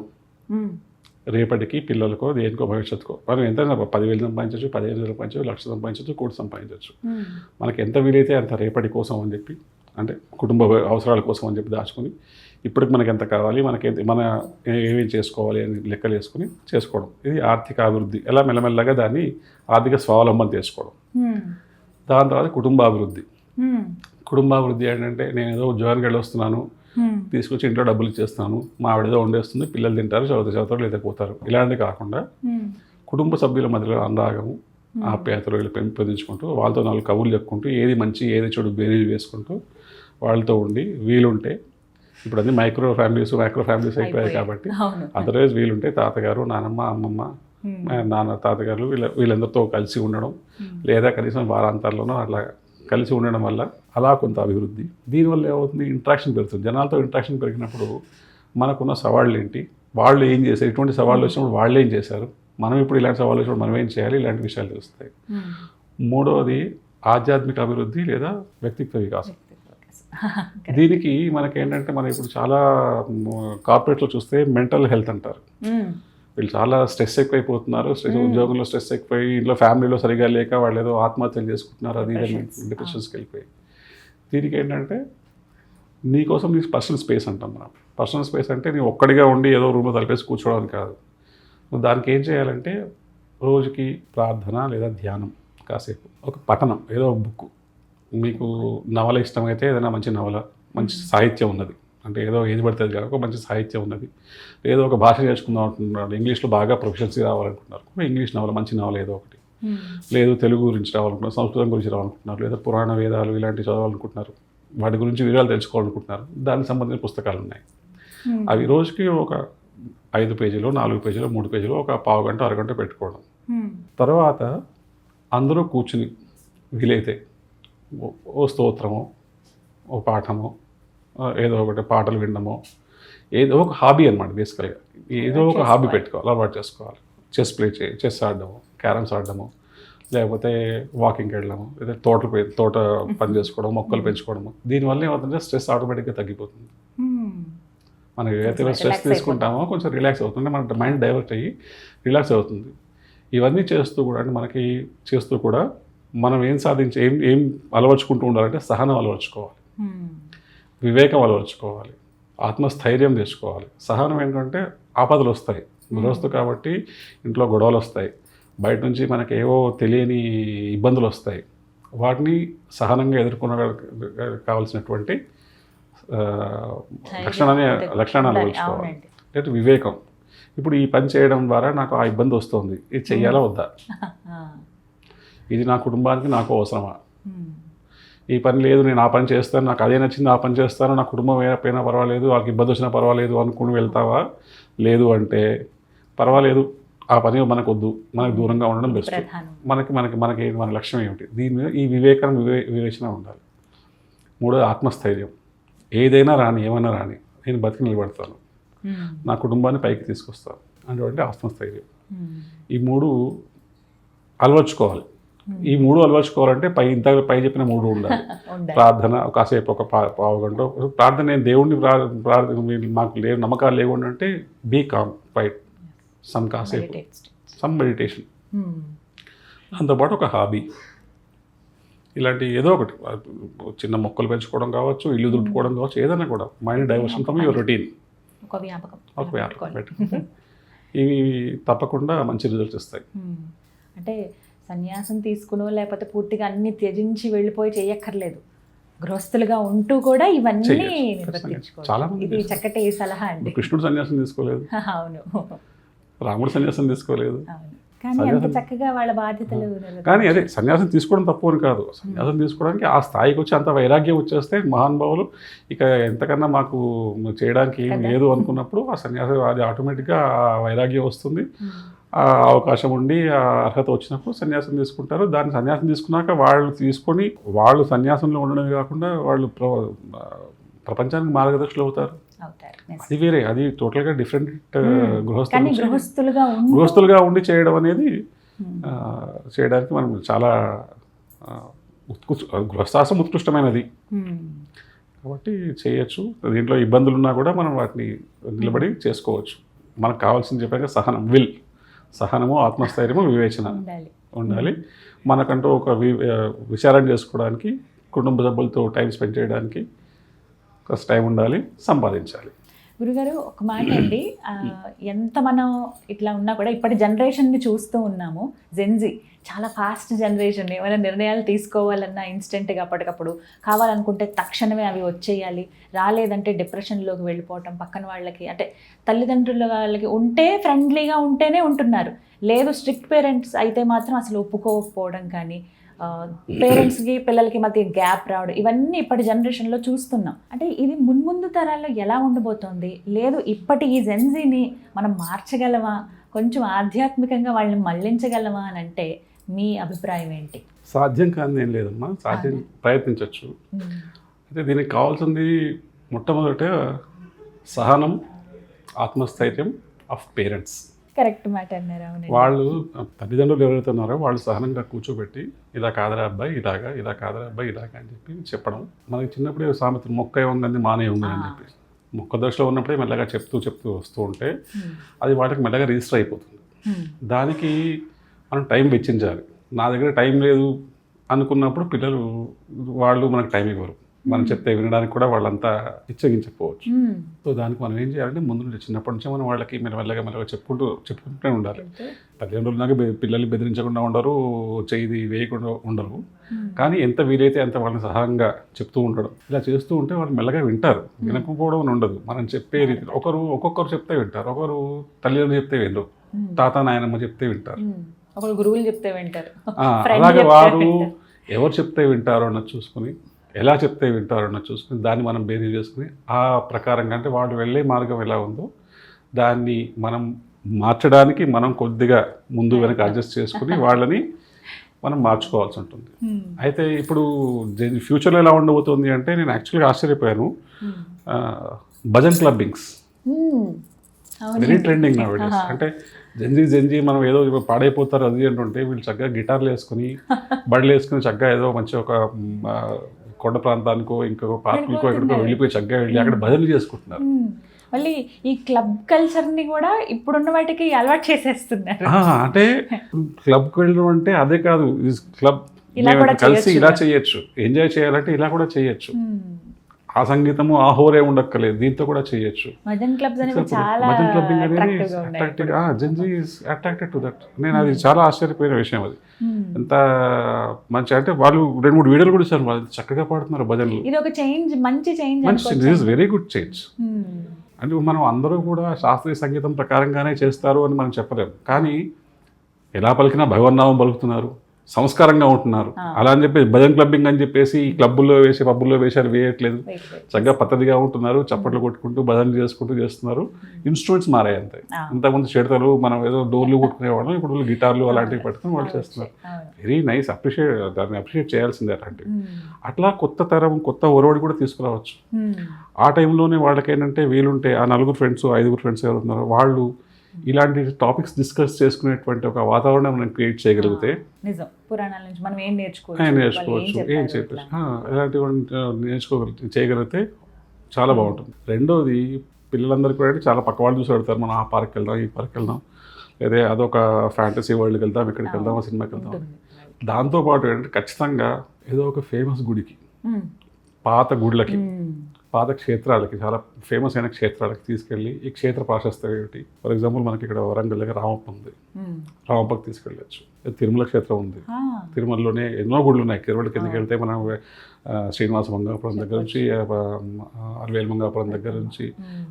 రేపటికి పిల్లలకో దేనికో భవిష్యత్తుకో మనం ఎంత 10,000 సంపాదించవచ్చు, 15,000 సంపాదించవచ్చు, 1,00,000 సంపాదించవచ్చు, 1,00,00,000 సంపాదించవచ్చు. మనకి ఎంత వీలైతే అంత రేపటి కోసం అని చెప్పి, అంటే కుటుంబ అవసరాల కోసం అని చెప్పి దాచుకొని ఇప్పటికి మనకి ఎంత కావాలి, మనకి మన ఏమేమి చేసుకోవాలి అని లెక్కలు వేసుకుని చేసుకోవడం. ఇది ఆర్థిక అభివృద్ధి. ఎలా మెల్లమెల్లగా దాన్ని ఆర్థిక స్వావలంబన చేసుకోవడం. దాని తర్వాత కుటుంబాభివృద్ధి. కుటుంబాభివృద్ధి ఏంటంటే నేను ఏదో ఉద్యోగానికి వెళ్ళొస్తున్నాను, తీసుకొచ్చి ఇంట్లో డబ్బులు ఇచ్చేస్తాను, మా ఆవిడేదో వండేస్తుంది, పిల్లలు తింటారు, చదువుతారు లేదా పోతారు, ఇలాంటివి కాకుండా కుటుంబ సభ్యుల మధ్యలో అనురాగము, ఆప్యాయతలు వీళ్ళు పెంపొందించుకుంటూ వాళ్ళతో 4 కబుర్లు చెప్పుకుంటూ ఏది మంచి ఏది చెడు బేరీలు వేసుకుంటూ వాళ్ళతో ఉండి వీలుంటే, ఇప్పుడు అన్ని మైక్రో ఫ్యామిలీస్ అయిపోయాయి కాబట్టి అదర్వైజ్ వీలుంటే తాతగారు, నానమ్మ, అమ్మమ్మ, నాన్న, తాతగారు వీళ్ళందరితో కలిసి ఉండడం, లేదా కనీసం వారాంతాల్లోనూ అట్లా కలిసి ఉండడం వల్ల అలా కొంత అభివృద్ధి. దీనివల్ల ఏమవుతుంది, ఇంట్రాక్షన్ పెరుగుతుంది. జనాలతో ఇంట్రాక్షన్ పెరిగినప్పుడు మనకున్న సవాళ్ళు ఏంటి, వాళ్ళు ఏం చేశారు, ఇటువంటి సవాళ్ళు వచ్చినప్పుడు వాళ్ళు ఏం చేశారు, మనం ఇప్పుడు ఇలాంటి సవాళ్ళు వచ్చినప్పుడు మనం ఏం చేయాలి, ఇలాంటి విషయాలు తెలుస్తాయి. మూడవది ఆధ్యాత్మిక అభివృద్ధి లేదా వ్యక్తిత్వ వికాసం. దీనికి మనకేంటంటే మనం ఇప్పుడు చాలా కార్పొరేట్లో చూస్తే మెంటల్ హెల్త్ అంటారు. వీళ్ళు చాలా స్ట్రెస్ ఎక్కువైపోతున్నారు, ఉద్యోగంలో స్ట్రెస్ ఎక్కువై, ఇంట్లో ఫ్యామిలీలో సరిగా లేక వాళ్ళు ఏదో ఆత్మహత్యలు చేసుకుంటున్నారు, అది డిప్రెషన్స్కి వెళ్ళిపోయి. దీనికి ఏంటంటే నీకోసం నీ పర్సనల్ స్పేస్ అంటాం మనం. పర్సనల్ స్పేస్ అంటే నీ ఒక్కడిగా ఉండి ఏదో రూమ్లో తలిపేసి కూర్చోవడానికి కాదు. నువ్వు దానికి ఏం చేయాలంటే రోజుకి ప్రార్థన లేదా ధ్యానం, కాసేపు ఒక పఠనం, ఏదో బుక్, మీకు నవల ఇష్టమైతే ఏదైనా మంచి నవల, మంచి సాహిత్యం ఉన్నది, అంటే ఏదో ఏది పడుతుంది కాదు, ఒక మంచి సాహిత్యం ఉన్నది, ఏదో ఒక భాష నేర్చుకుందాం అంటున్నారు, ఇంగ్లీష్లో బాగా ప్రొఫెషన్సీ రావాలనుకుంటున్నారు, ఇంగ్లీష్ నవల, మంచి నవల ఏదో ఒకటి, లేదు తెలుగు గురించి రావాలనుకుంటున్నారు, సంస్కృతం గురించి రావాలనుకుంటున్నారు, లేదా పురాణ వేదాలు ఇలాంటివి చదవాలనుకుంటున్నారు, వాటి గురించి వివరాలు తెలుసుకోవాలనుకుంటున్నారు, దానికి సంబంధించిన పుస్తకాలు ఉన్నాయి. అవి రోజుకి ఒక 5 పేజీలు, 4 పేజీలు, 3 పేజీలు, ఒక పావు గంట, అరగంట పెట్టుకోవడం. తర్వాత అందరూ కూర్చుని వీలైతే ఓ స్తోత్రమో, ఓ పాఠమో, ఏదో ఒకటి పాటలు వినడమో, ఏదో ఒక హాబీ అనమాట. బేసికల్గా ఏదో ఒక హాబీ పెట్టుకోవాలి, అలవాటు చేసుకోవాలి. చెస్ ఆడడము, క్యారమ్స్ ఆడడము, లేకపోతే వాకింగ్కి వెళ్ళడము, లేదా తోట పని చేసుకోవడం, మొక్కలు పెంచుకోవడము. దీనివల్ల ఏమవుతుందంటే స్ట్రెస్ ఆటోమేటిక్గా తగ్గిపోతుంది. మనం ఏదైతే స్ట్రెస్ తీసుకుంటామో కొంచెం రిలాక్స్ అవుతుంది, మన మైండ్ డైవర్ట్ అయ్యి రిలాక్స్ అవుతుంది. ఇవన్నీ చేస్తూ కూడా మనకి చేస్తూ కూడా మనం ఏం అలవర్చుకుంటూ ఉండాలంటే సహనం అలవర్చుకోవాలి, వివేకం అలవర్చుకోవాలి, ఆత్మస్థైర్యం తెచ్చుకోవాలి. సహనం ఏంటంటే ఆపదలు వస్తాయి, గృహస్థు కాబట్టి ఇంట్లో గొడవలు వస్తాయి, బయట నుంచి మనకి ఏవో తెలియని ఇబ్బందులు వస్తాయి. వాటిని సహనంగా కావాల్సినటువంటి లక్షణాలు అలవర్చుకోవాలి. అంటే వివేకం, ఇప్పుడు ఈ పని చేయడం ద్వారా నాకు ఆ ఇబ్బంది వస్తుంది, ఇది చెయ్యాలా వద్దా, ఇది నా కుటుంబానికి నాకు అవసరమా, ఈ పని లేదు నేను ఆ పని చేస్తాను, నాకు అదే నచ్చింది ఆ పని చేస్తాను, నా కుటుంబం అయినా పర్వాలేదు, వాళ్ళకి ఇబ్బంది వచ్చినా పర్వాలేదు అనుకుని వెళ్తావా, లేదు అంటే పర్వాలేదు ఆ పని మనకు వద్దు, మనకు దూరంగా ఉండడం బెస్ట్, మనకి మన లక్ష్యం ఏమిటి, దీని మీద ఈ వివేచన ఉండాలి. మూడోది ఆత్మస్థైర్యం, ఏదైనా రాని ఏమైనా రాని నేను బతికి నిలబడతాను, నా కుటుంబాన్ని పైకి తీసుకొస్తాను అంటే ఆత్మస్థైర్యం. ఈ 3 అలవర్చుకోవాలి. ఈ 3 అలవర్చుకోవాలంటే పై చెప్పిన 3 ఉండాలి. ప్రార్థన, కాసేపు ఒక పావు గంట ప్రార్థన. నేను దేవుడిని మాకు నమ్మకాలు లేకుండా అంటే బీ కామ్, ఫైట్ కాసేపు సమ్ మెడిటేషన్, దాంతోపాటు ఒక హాబీ, ఇలాంటి ఏదో ఒకటి, చిన్న మొక్కలు పెంచుకోవడం కావచ్చు, ఇల్లు దులుపుకోవడం కావచ్చు, ఏదైనా కూడా mind diversion from your routine, ఒక వ్యాపకం పెట్టుకుంటే ఇవి తప్పకుండా మంచి రిజల్ట్స్ ఇస్తాయి. అంటే సన్యాసం తీసుకునో లేకపోతే పూర్తిగా అన్ని త్యజించి వెళ్ళిపోయి చేయక్కర్లేదు, గృహస్థులుగా ఉంటూ కూడా ఇవన్నీ నిర్వర్తించుకోవాలి. ఇది చక్కటి సలహా అండి. కృష్ణుడు సన్యాసం తీసుకోలేదు, అవును, రాముడు సన్యాసం తీసుకోలేదు, కానీ అంత చక్కగా వాళ్ళ బాధ్యతలు. కానీ అదే సన్యాసం తీసుకోవడం తప్పు అని కాదు, సన్యాసం తీసుకోవడానికి ఆ స్థాయికి వచ్చి అంత వైరాగ్యం వచ్చేస్తే మహానుభావులు ఇక ఎంతకన్నా మాకు చేయడానికి ఏం లేదు అనుకున్నప్పుడు ఆ సన్యాసం అది ఆటోమేటిక్గా వైరాగ్యం వస్తుంది, ఆ అవకాశం ఉండి ఆ అర్హత వచ్చినప్పుడు సన్యాసం తీసుకుంటారు. దాన్ని సన్యాసం తీసుకున్నాక వాళ్ళు తీసుకొని వాళ్ళు సన్యాసంలో ఉండడమే కాకుండా వాళ్ళు ప్రపంచానికి మార్గదర్శులు అవుతారు. అవుతారు. అది వేరే, అది టోటల్గా డిఫరెంట్. కానీ గృహస్థులుగా ఉండి చేయడం అనేది చేయడానికి మనం చాలా గృహస్థాశ్రమం ఉత్కృష్టమైనది కాబట్టి చేయొచ్చు. దీంట్లో ఇబ్బందులు ఉన్నా కూడా మనం వాటిని నిలబడి చేసుకోవచ్చు. మనకు కావాల్సింది చెప్పాక సహనము, ఆత్మస్థైర్యము, వివేచన ఉండాలి. మనకంటూ ఒక విచారణ చేసుకోవడానికి, కుటుంబ సభ్యులతో టైం స్పెండ్ చేయడానికి ఒక టైం ఉండాలి, సంపాదించాలి. గురుగారు ఒక మాట అండి, ఎంత మనం ఇట్లా ఉన్నా కూడా ఇప్పటి జనరేషన్ని చూస్తూ ఉన్నాము. జెన్జీ చాలా ఫాస్ట్ జనరేషన్. ఏమైనా నిర్ణయాలు తీసుకోవాలన్నా ఇన్స్టెంట్గా అప్పటికప్పుడు, కావాలనుకుంటే తక్షణమే అవి వచ్చేయాలి, రాలేదంటే డిప్రెషన్లోకి వెళ్ళిపోవటం. పక్కన వాళ్ళకి అంటే తల్లిదండ్రుల వాళ్ళకి ఉంటే ఫ్రెండ్లీగా ఉంటేనే ఉంటున్నారు, లేదు స్ట్రిక్ట్ పేరెంట్స్ అయితే మాత్రం అసలు ఒప్పుకోకపోవడం కానీ, పేరెంట్స్కి పిల్లలకి మధ్య గ్యాప్ రావడం, ఇవన్నీ ఇప్పటి జనరేషన్లో చూస్తున్నాం. అంటే ఇది మున్ముందు తరాల్లో ఎలా ఉండబోతోంది? లేదు ఇప్పటి ఈ జెన్జీని మనం మార్చగలమా, కొంచెం ఆధ్యాత్మికంగా వాళ్ళని మళ్లించగలమా అని అంటే మీ అభిప్రాయం ఏంటి? సాధ్యం కాదు ఏం లేదమ్మా, సాధ్యం ప్రయత్నించవచ్చు. అయితే దీనికి కావాల్సింది మొట్టమొదట సహనం, ఆత్మస్థైర్యం ఆఫ్ పేరెంట్స్. కరెక్ట్ మాట అన్నారు. వాళ్ళు తల్లిదండ్రులు ఎవరైతే ఉన్నారో వాళ్ళు సహనంగా కూర్చోబెట్టి ఇలా కాదరా అబ్బాయి ఇలాగా, ఇలా కాదరా అబ్బాయి ఇలాగా అని చెప్పి చెప్పడం. మనకి చిన్నప్పుడే సామెత మొక్క ఉందని మానే ఉందని అని చెప్పి మొక్క దశలో ఉన్నప్పుడే మెల్లగా చెప్తూ వస్తూ ఉంటే అది వాళ్ళకి మెల్లగా రిజిస్టర్ అయిపోతుంది. దానికి మనం టైం వెచ్చించాలి. నా దగ్గర టైం లేదు అనుకున్నప్పుడు పిల్లలు వాళ్ళు మనకు టైం ఇవ్వరు, మనం చెప్తే వినడానికి కూడా వాళ్ళంతా ఇచ్చగించకపోవచ్చు. సో దానికి మనం ఏం చేయాలంటే ముందు నుంచి చిన్నప్పటి నుంచి మనం వాళ్ళకి మెల్లగా చెప్పుకుంటూనే ఉండాలి. తల్లిదండ్రులు నాకు పిల్లల్ని బెదిరించకుండా ఉండరు, చేయి వేయకుండా ఉండరు, కానీ ఎంత వీలైతే అంత వాళ్ళని సహాయంగా చెప్తూ ఉండడం. ఇలా చేస్తూ ఉంటే వాళ్ళు మెల్లగా వింటారు. వినకపోవడం అని ఉండదు. మనం చెప్పే రీతి ఒక్కొక్కరు చెప్తే వింటారు, ఒకరు తల్లిదండ్రులు చెప్తే వినరు, తాత నాయనమ్మ చెప్తే వింటారు, ఒకరు గురువులు చెప్తే వింటారు. అలాగే వారు ఎవరు చెప్తే వింటారో అన్నది చూసుకుని, ఎలా చెప్తే వింటారో అన్నది చూసుకుని దాన్ని మనం బేరీ చేసుకుని ఆ ప్రకారంగా అంటే వాళ్ళు వెళ్ళే మార్గం ఎలా ఉందో దాన్ని మనం మార్చడానికి మనం కొద్దిగా ముందు వెనక అడ్జస్ట్ చేసుకుని వాళ్ళని మనం మార్చుకోవాల్సి ఉంటుంది. అయితే ఇప్పుడు ఫ్యూచర్లో ఎలా ఉండబోతుంది అంటే నేను యాక్చువల్గా ఆశ్చర్యపోయాను. Bhajan clubbings very trending nowadays. అంటే జెన్జీ మనం ఏదో పాడైపోతారు అది అంటుంటే వీళ్ళు చక్కగా గిటార్లు వేసుకుని బడులు వేసుకుని చక్కగా ఏదో మంచి ఒక కొండ ప్రాంతానికో ఇంకొక పార్కులకో ఎక్కడికో వెళ్ళిపోయి చక్కగా వెళ్ళి అక్కడ భజనలు చేసుకుంటున్నారు. మళ్ళీ ఈ క్లబ్ కల్చర్ని కూడా ఇప్పుడున్న వాటికి అలవాటు చేసేస్తున్నారు. అంటే క్లబ్కి వెళ్ళడం అంటే అదే కాదు, క్లబ్ కలిసి ఇలా చేయొచ్చు, ఎంజాయ్ చేయాలంటే ఇలా కూడా చేయొచ్చు. ఆ సంగీతము ఆ హోరే ఉండక్కలేదు, దీంతో కూడా చేయొచ్చు. భజన్ క్లబ్బింగ్ అనేది Gen Z is attracted to that. నేను అది చాలా ఆశ్చర్యపోయిన విషయం. అది ఎంత మంచి అంటే వాళ్ళు 2-3 వీడియోలు కూడా ఇచ్చారు, వాళ్ళు చక్కగా పాడుతున్నారు భజనలు. ఇది ఒక చేంజ్, మంచి వెరీ గుడ్ చేంజ్. అంటే మనం అందరూ కూడా శాస్త్రీయ సంగీతం ప్రకారంగానే చేస్తారు అని మనం చెప్పలేము, కానీ ఎలా పలికినా భగవన్నామం పలుకుతున్నారు, సంస్కారంగా ఉంటున్నారు. అలా అని చెప్పి భజన్ క్లబ్బింగ్ అని చెప్పేసి ఈ క్లబ్బుల్లో వేసి పబ్బుల్లో వేసారు వేయట్లేదు, చక్కగా పద్ధతిగా ఉంటున్నారు, చప్పట్లు కొట్టుకుంటూ భజనలు చేసుకుంటూ చేస్తున్నారు. ఇన్స్ట్రుమెంట్స్ మారాయి అంతే. ఇంతకుముందు చెడతలు మనం ఏదో డోర్లు కొట్టుకునేవాళ్ళం, ఇప్పుడు గిటార్లు అలాంటివి పట్టుకుని వాళ్ళు చేస్తున్నారు. వెరీ నైస్, దాన్ని అప్రిషియేట్ చేయాల్సిందే అలాంటివి. అట్లా కొత్త తరం కొత్త ఒరవడి కూడా తీసుకురావచ్చు. ఆ టైంలోనే వాళ్ళకి ఏంటంటే వీలుంటే ఆ 4 ఫ్రెండ్స్ 5 ఫ్రెండ్స్ ఎవరు ఉన్నారో వాళ్ళు ఇలాంటి టాపిక్స్ డిస్కస్ చేసుకునేటువంటి ఒక వాతావరణం మనం క్రియేట్ చేయగలిగితే పురాణాల నుంచి మనం ఏం నేర్చుకోవచ్చు, ఏం చెప్పచ్చు, ఇలాంటివి చేయగలిగితే చాలా బాగుంటుంది. రెండోది పిల్లలందరికీ కూడా చాలా పక్క వాళ్ళు చూసి పెడతారు, మనం ఆ పార్క్ వెళ్దాం, ఈ పార్క్ వెళ్దాం, లేదా అదొక ఫ్యాంటసీ వరల్డ్కి వెళ్దాం, ఇక్కడికి వెళ్దాం, ఆ సినిమాకి వెళ్దాం. దాంతోపాటు ఏంటంటే ఖచ్చితంగా ఏదో ఒక ఫేమస్ గుడికి, పాత గుళ్ళకి, పాత క్షేత్రాలకి, చాలా ఫేమస్ అయిన క్షేత్రాలకి తీసుకెళ్ళి ఈ క్షేత్ర ప్రాశస్త్యం ఏమిటి. ఫర్ ఎగ్జాంపుల్ మనకి ఇక్కడ వరంగల్ దగ్గర రామప్ప ఉంది, రామప్పకి తీసుకెళ్ళచ్చు. తిరుమల క్షేత్రం ఉంది, తిరుమలలోనే ఎన్నో గుళ్ళు ఉన్నాయి. తిరుమల కిందకి వెళ్తే మనం శ్రీనివాస మంగాపురం దగ్గర నుంచి, అరవేలు మంగాపురం దగ్గర నుంచి,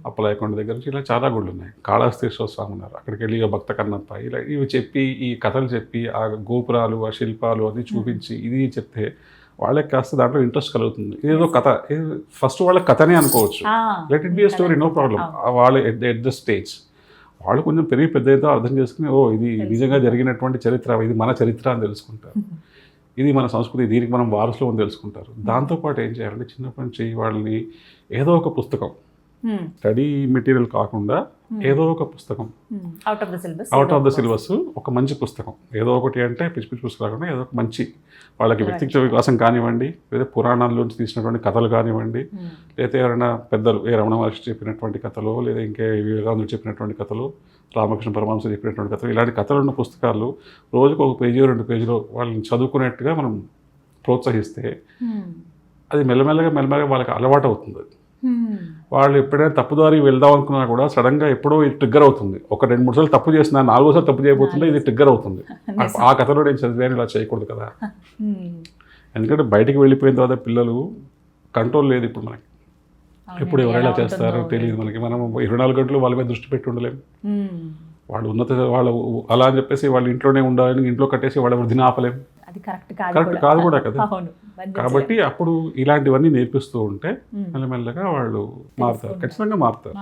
అప్పలాయకొండ దగ్గర నుంచి ఇలా చాలా గుళ్ళు ఉన్నాయి. కాళహస్తీశ్వర స్వామి ఉన్నారు, అక్కడికి వెళ్ళి భక్త కన్నప్ప, ఇలా ఇవి చెప్పి ఈ కథలు చెప్పి ఆ గోపురాలు ఆ శిల్పాలు అన్నీ చూపించి ఇది చెప్తే వాళ్ళకి కాస్త దాంట్లో ఇంట్రెస్ట్ కలుగుతుంది. ఇదేదో కథ, ఫస్ట్ వాళ్ళకి కథనే అనుకోవచ్చు, let it be a story, no problem. వాళ్ళు ఎట్ ద స్టేజ్ వాళ్ళు కొంచెం పెరిగి పెద్ద అర్థం చేసుకుని, ఓ ఇది నిజంగా జరిగినటువంటి చరిత్ర, ఇది మన చరిత్ర అని తెలుసుకుంటారు. ఇది మన సంస్కృతి, దీనికి మనం వారసులు అని తెలుసుకుంటారు. దాంతోపాటు ఏం చేయాలంటే చిన్నప్పటి నుంచి వాళ్ళని ఏదో ఒక పుస్తకం, స్టడీ మెటీరియల్ కాకుండా ఏదో ఒక పుస్తకం అవుట్ ఆఫ్ ద సిలబస్, ఒక మంచి పుస్తకం ఏదో ఒకటి, అంటే పిచ్చి పిచ్చి పుస్తకం కాకుండా ఏదో ఒక మంచి వాళ్ళకి వ్యక్తిత్వ వికాసం కానివ్వండి, లేదా పురాణాల్లోంచి తీసినటువంటి కథలు కానివ్వండి, లేదా ఎవరైనా పెద్దలు రమణ మహర్షి చెప్పినటువంటి కథలు, లేదా ఇంకే వివేకానందుడు చెప్పినటువంటి కథలు, రామకృష్ణ పరమహంస చెప్పినటువంటి కథలు, ఇలాంటి కథలు ఉన్న పుస్తకాలు రోజుకు 1 పేజీ 2 పేజీలో వాళ్ళని చదువుకునేట్టుగా మనం ప్రోత్సహిస్తే అది మెల్లమెల్లగా వాళ్ళకి అలవాటు అవుతుంది. వాళ్ళు ఎప్పుడైనా తప్పుదారి వెళ్దాం అనుకున్నా కూడా సడన్గా ఎప్పుడో ఇది ట్రిగ్గర్ అవుతుంది. ఒక 2-3 సార్లు తప్పు చేసినా 4వ తప్పు చేయబోతుంటే ఇది ట్రిగ్గర్ అవుతుంది. ఆ కథలో నేను చదివాను, ఇలా చేయకూడదు కదా. ఎందుకంటే బయటికి వెళ్ళిపోయిన తర్వాత పిల్లలు కంట్రోల్ లేదు ఇప్పుడు మనకి. ఎప్పుడు ఎవరైనా చేస్తారో తెలియదు మనకి. మనం 24 గంటలు వాళ్ళ మీద దృష్టి పెట్టి ఉండలేము. వాళ్ళు అలా అని చెప్పేసి వాళ్ళు ఇంట్లోనే ఉండాలని ఇంట్లో కట్టేసి వాళ్ళ వృద్ధిని ఆపలేము. కరెక్ట్ కాదు కూడా కదా. కాబట్టి అప్పుడు ఇలాంటివన్నీ నేర్పిస్తూ ఉంటే మెల్లమెల్లగా వాళ్ళు మారుతారు, ఖచ్చితంగా మారుతారు.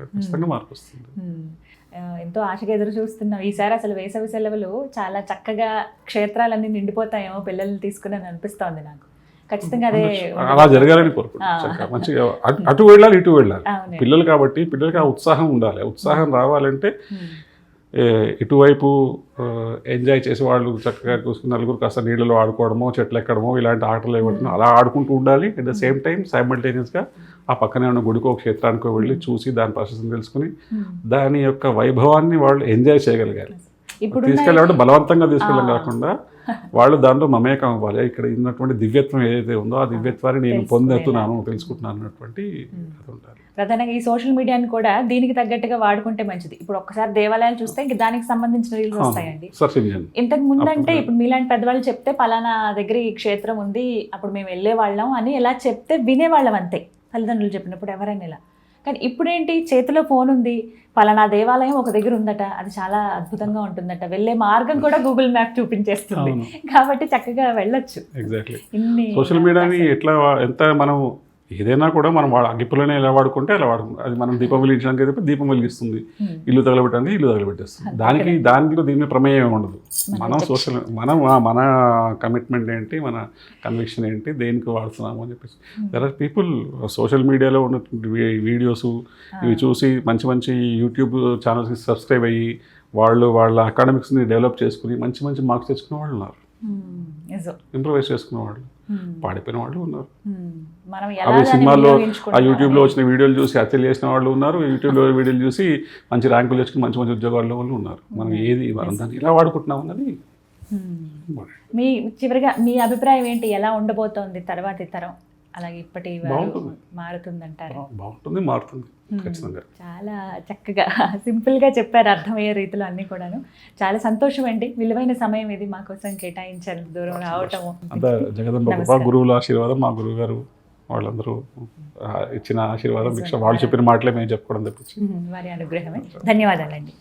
ఖచ్చితంగా మార్పు వస్తుంది. ఎంతో ఆశగా ఎదురు చూస్తున్నాం. ఈసారి అసలు వేసవి సెలవులు చాలా చక్కగా క్షేత్రాలన్నీ నిండిపోతాయేమో పిల్లల్ని తీసుకుని అని అనిపిస్తోంది నాకు. ఖచ్చితంగా అదే అలా జరగాలని కోరుకుంటున్నాను. మంచిగా అటు వెళ్ళాలి ఇటు వెళ్ళాలి పిల్లలు. కాబట్టి పిల్లలకి ఆ ఉత్సాహం ఉండాలి. ఉత్సాహం రావాలంటే ఇటువైపు ఎంజాయ్ చేసి వాళ్ళు చక్కగా చూసుకుని నలుగురు కాస్త నీళ్ళలో ఆడుకోవడమో, చెట్లు ఎక్కడమో, ఇలాంటి ఆటలు ఇవ్వడం అలా ఆడుకుంటూ ఉండాలి. అట్ ద సేమ్ టైం సైమల్టేనియస్గా ఆ పక్కనే ఉన్న గుడికో క్షేత్రానికో వెళ్ళి చూసి దాని ప్రశస్తిని తెలుసుకుని దాని యొక్క వైభవాన్ని వాళ్ళు ఎంజాయ్ చేయగలిగారు. తీసుకెళ్ళాలంటే బలవంతంగా తీసుకెళ్ళడం కాకుండా వాళ్ళు దాంట్లో మమేకం అవ్వాలి. ఇక్కడ ఉన్నటువంటి దివ్యత్వం ఏదైతే ఉందో ఆ దివ్యత్వాన్ని నేను పొందుతున్నాను, తెలుసుకుంటున్నాను అన్నటువంటి అది ఉండాలి. ప్రధానంగా ఈ సోషల్ మీడియాని కూడా దీనికి తగ్గట్టుగా వాడుకుంటే మంచిది. ఇప్పుడు ఒక్కసారి దేవాలయాలు చూస్తే ఇంక దానికి సంబంధించిన రీల్స్ వస్తాయండి. ఇంతకు ముందంటే ఇప్పుడు మీలాంటి పెద్దవాళ్ళు చెప్తే పలానా దగ్గర ఈ క్షేత్రం ఉంది, అప్పుడు మేము వెళ్ళే వాళ్ళం అని ఎలా చెప్తే వినేవాళ్ళం అంతే, తల్లిదండ్రులు చెప్పినప్పుడు ఎవరైనా ఇలా. కానీ ఇప్పుడేంటి, చేతిలో ఫోన్ ఉంది, పలానా దేవాలయం ఒక దగ్గర ఉందట, అది చాలా అద్భుతంగా ఉంటుందట, వెళ్ళే మార్గం కూడా గూగుల్ మ్యాప్ చూపించేస్తుంది. కాబట్టి చక్కగా వెళ్ళొచ్చు. ఎగ్జాక్ట్లీ. సోషల్ మీడియాని ఎట్లా ఎంత మనం ఏదైనా కూడా మనం అగ్గిపుల్లనే ఎలా వాడుకుంటే అలా వాడుకుంటాం. అది మనం దీపం వెలిగించడానికి అయితే దీపం వెలిగిస్తుంది, ఇల్లు తగలబెట్టడానికి ఇల్లు తగలబెట్టేస్తుంది. దానిలో దీని ప్రమేయం ఉండదు. మనం సోషల్ మన కమిట్మెంట్ ఏంటి, మన కన్విక్షన్ ఏంటి, దేనికి వాడుతున్నాము అని చెప్పేసి. దర్ ఆర్ పీపుల్ సోషల్ మీడియాలో ఉన్నటువంటి వీడియోస్ ఇవి చూసి మంచి మంచి యూట్యూబ్ ఛానల్స్కి సబ్స్క్రైబ్ అయ్యి వాళ్ళ అకాడమిక్స్ని డెవలప్ చేసుకుని మంచి మంచి మార్క్స్ తెచ్చుకునే వాళ్ళు ఉన్నారు, ఇంప్రూవైజ్ చేసుకునే వాళ్ళు, పాడిపోయిన వాళ్ళు ఉన్నారు. అవి సినిమాల్లో ఆ యూట్యూబ్లో వచ్చిన వీడియోలు చూసి హత్యలు చేసిన వాళ్ళు ఉన్నారు, యూట్యూబ్లో వీడియోలు చూసి మంచి ర్యాంకులు తెచ్చుకుని మంచి మంచి ఉద్యోగాల్లో వాళ్ళు ఉన్నారు. మనం మనం దాన్ని ఇలా వాడుకుంటున్నాం అన్నది. మీ చివరిగా మీ అభిప్రాయం ఏంటి, ఎలా ఉండబోతోంది తర్వాతి తరం, అలాగే ఇప్పటి మారుతుందంటారు? బాగుంటుంది, మారుతుంది ఖచ్చితంగా. చాలా చక్కగా సింపుల్గా చెప్పారు, అర్థమయ్యే రీతిలో అన్నీ కూడాను. చాలా సంతోషం అండి, విలువైన సమయం ఇది మా కోసం కేటాయించారు, దూరం రావటము. అంతా జగదంబ గురువుల ఆశీర్వాదం, మా గురువు గారు వాళ్ళందరూ ఇచ్చిన ఆశీర్వాదం, వాళ్ళు చెప్పిన మాటలే మేము చెప్పుకోవడం తప్పించి వారి అనుగ్రహమే. ధన్యవాదాలండి.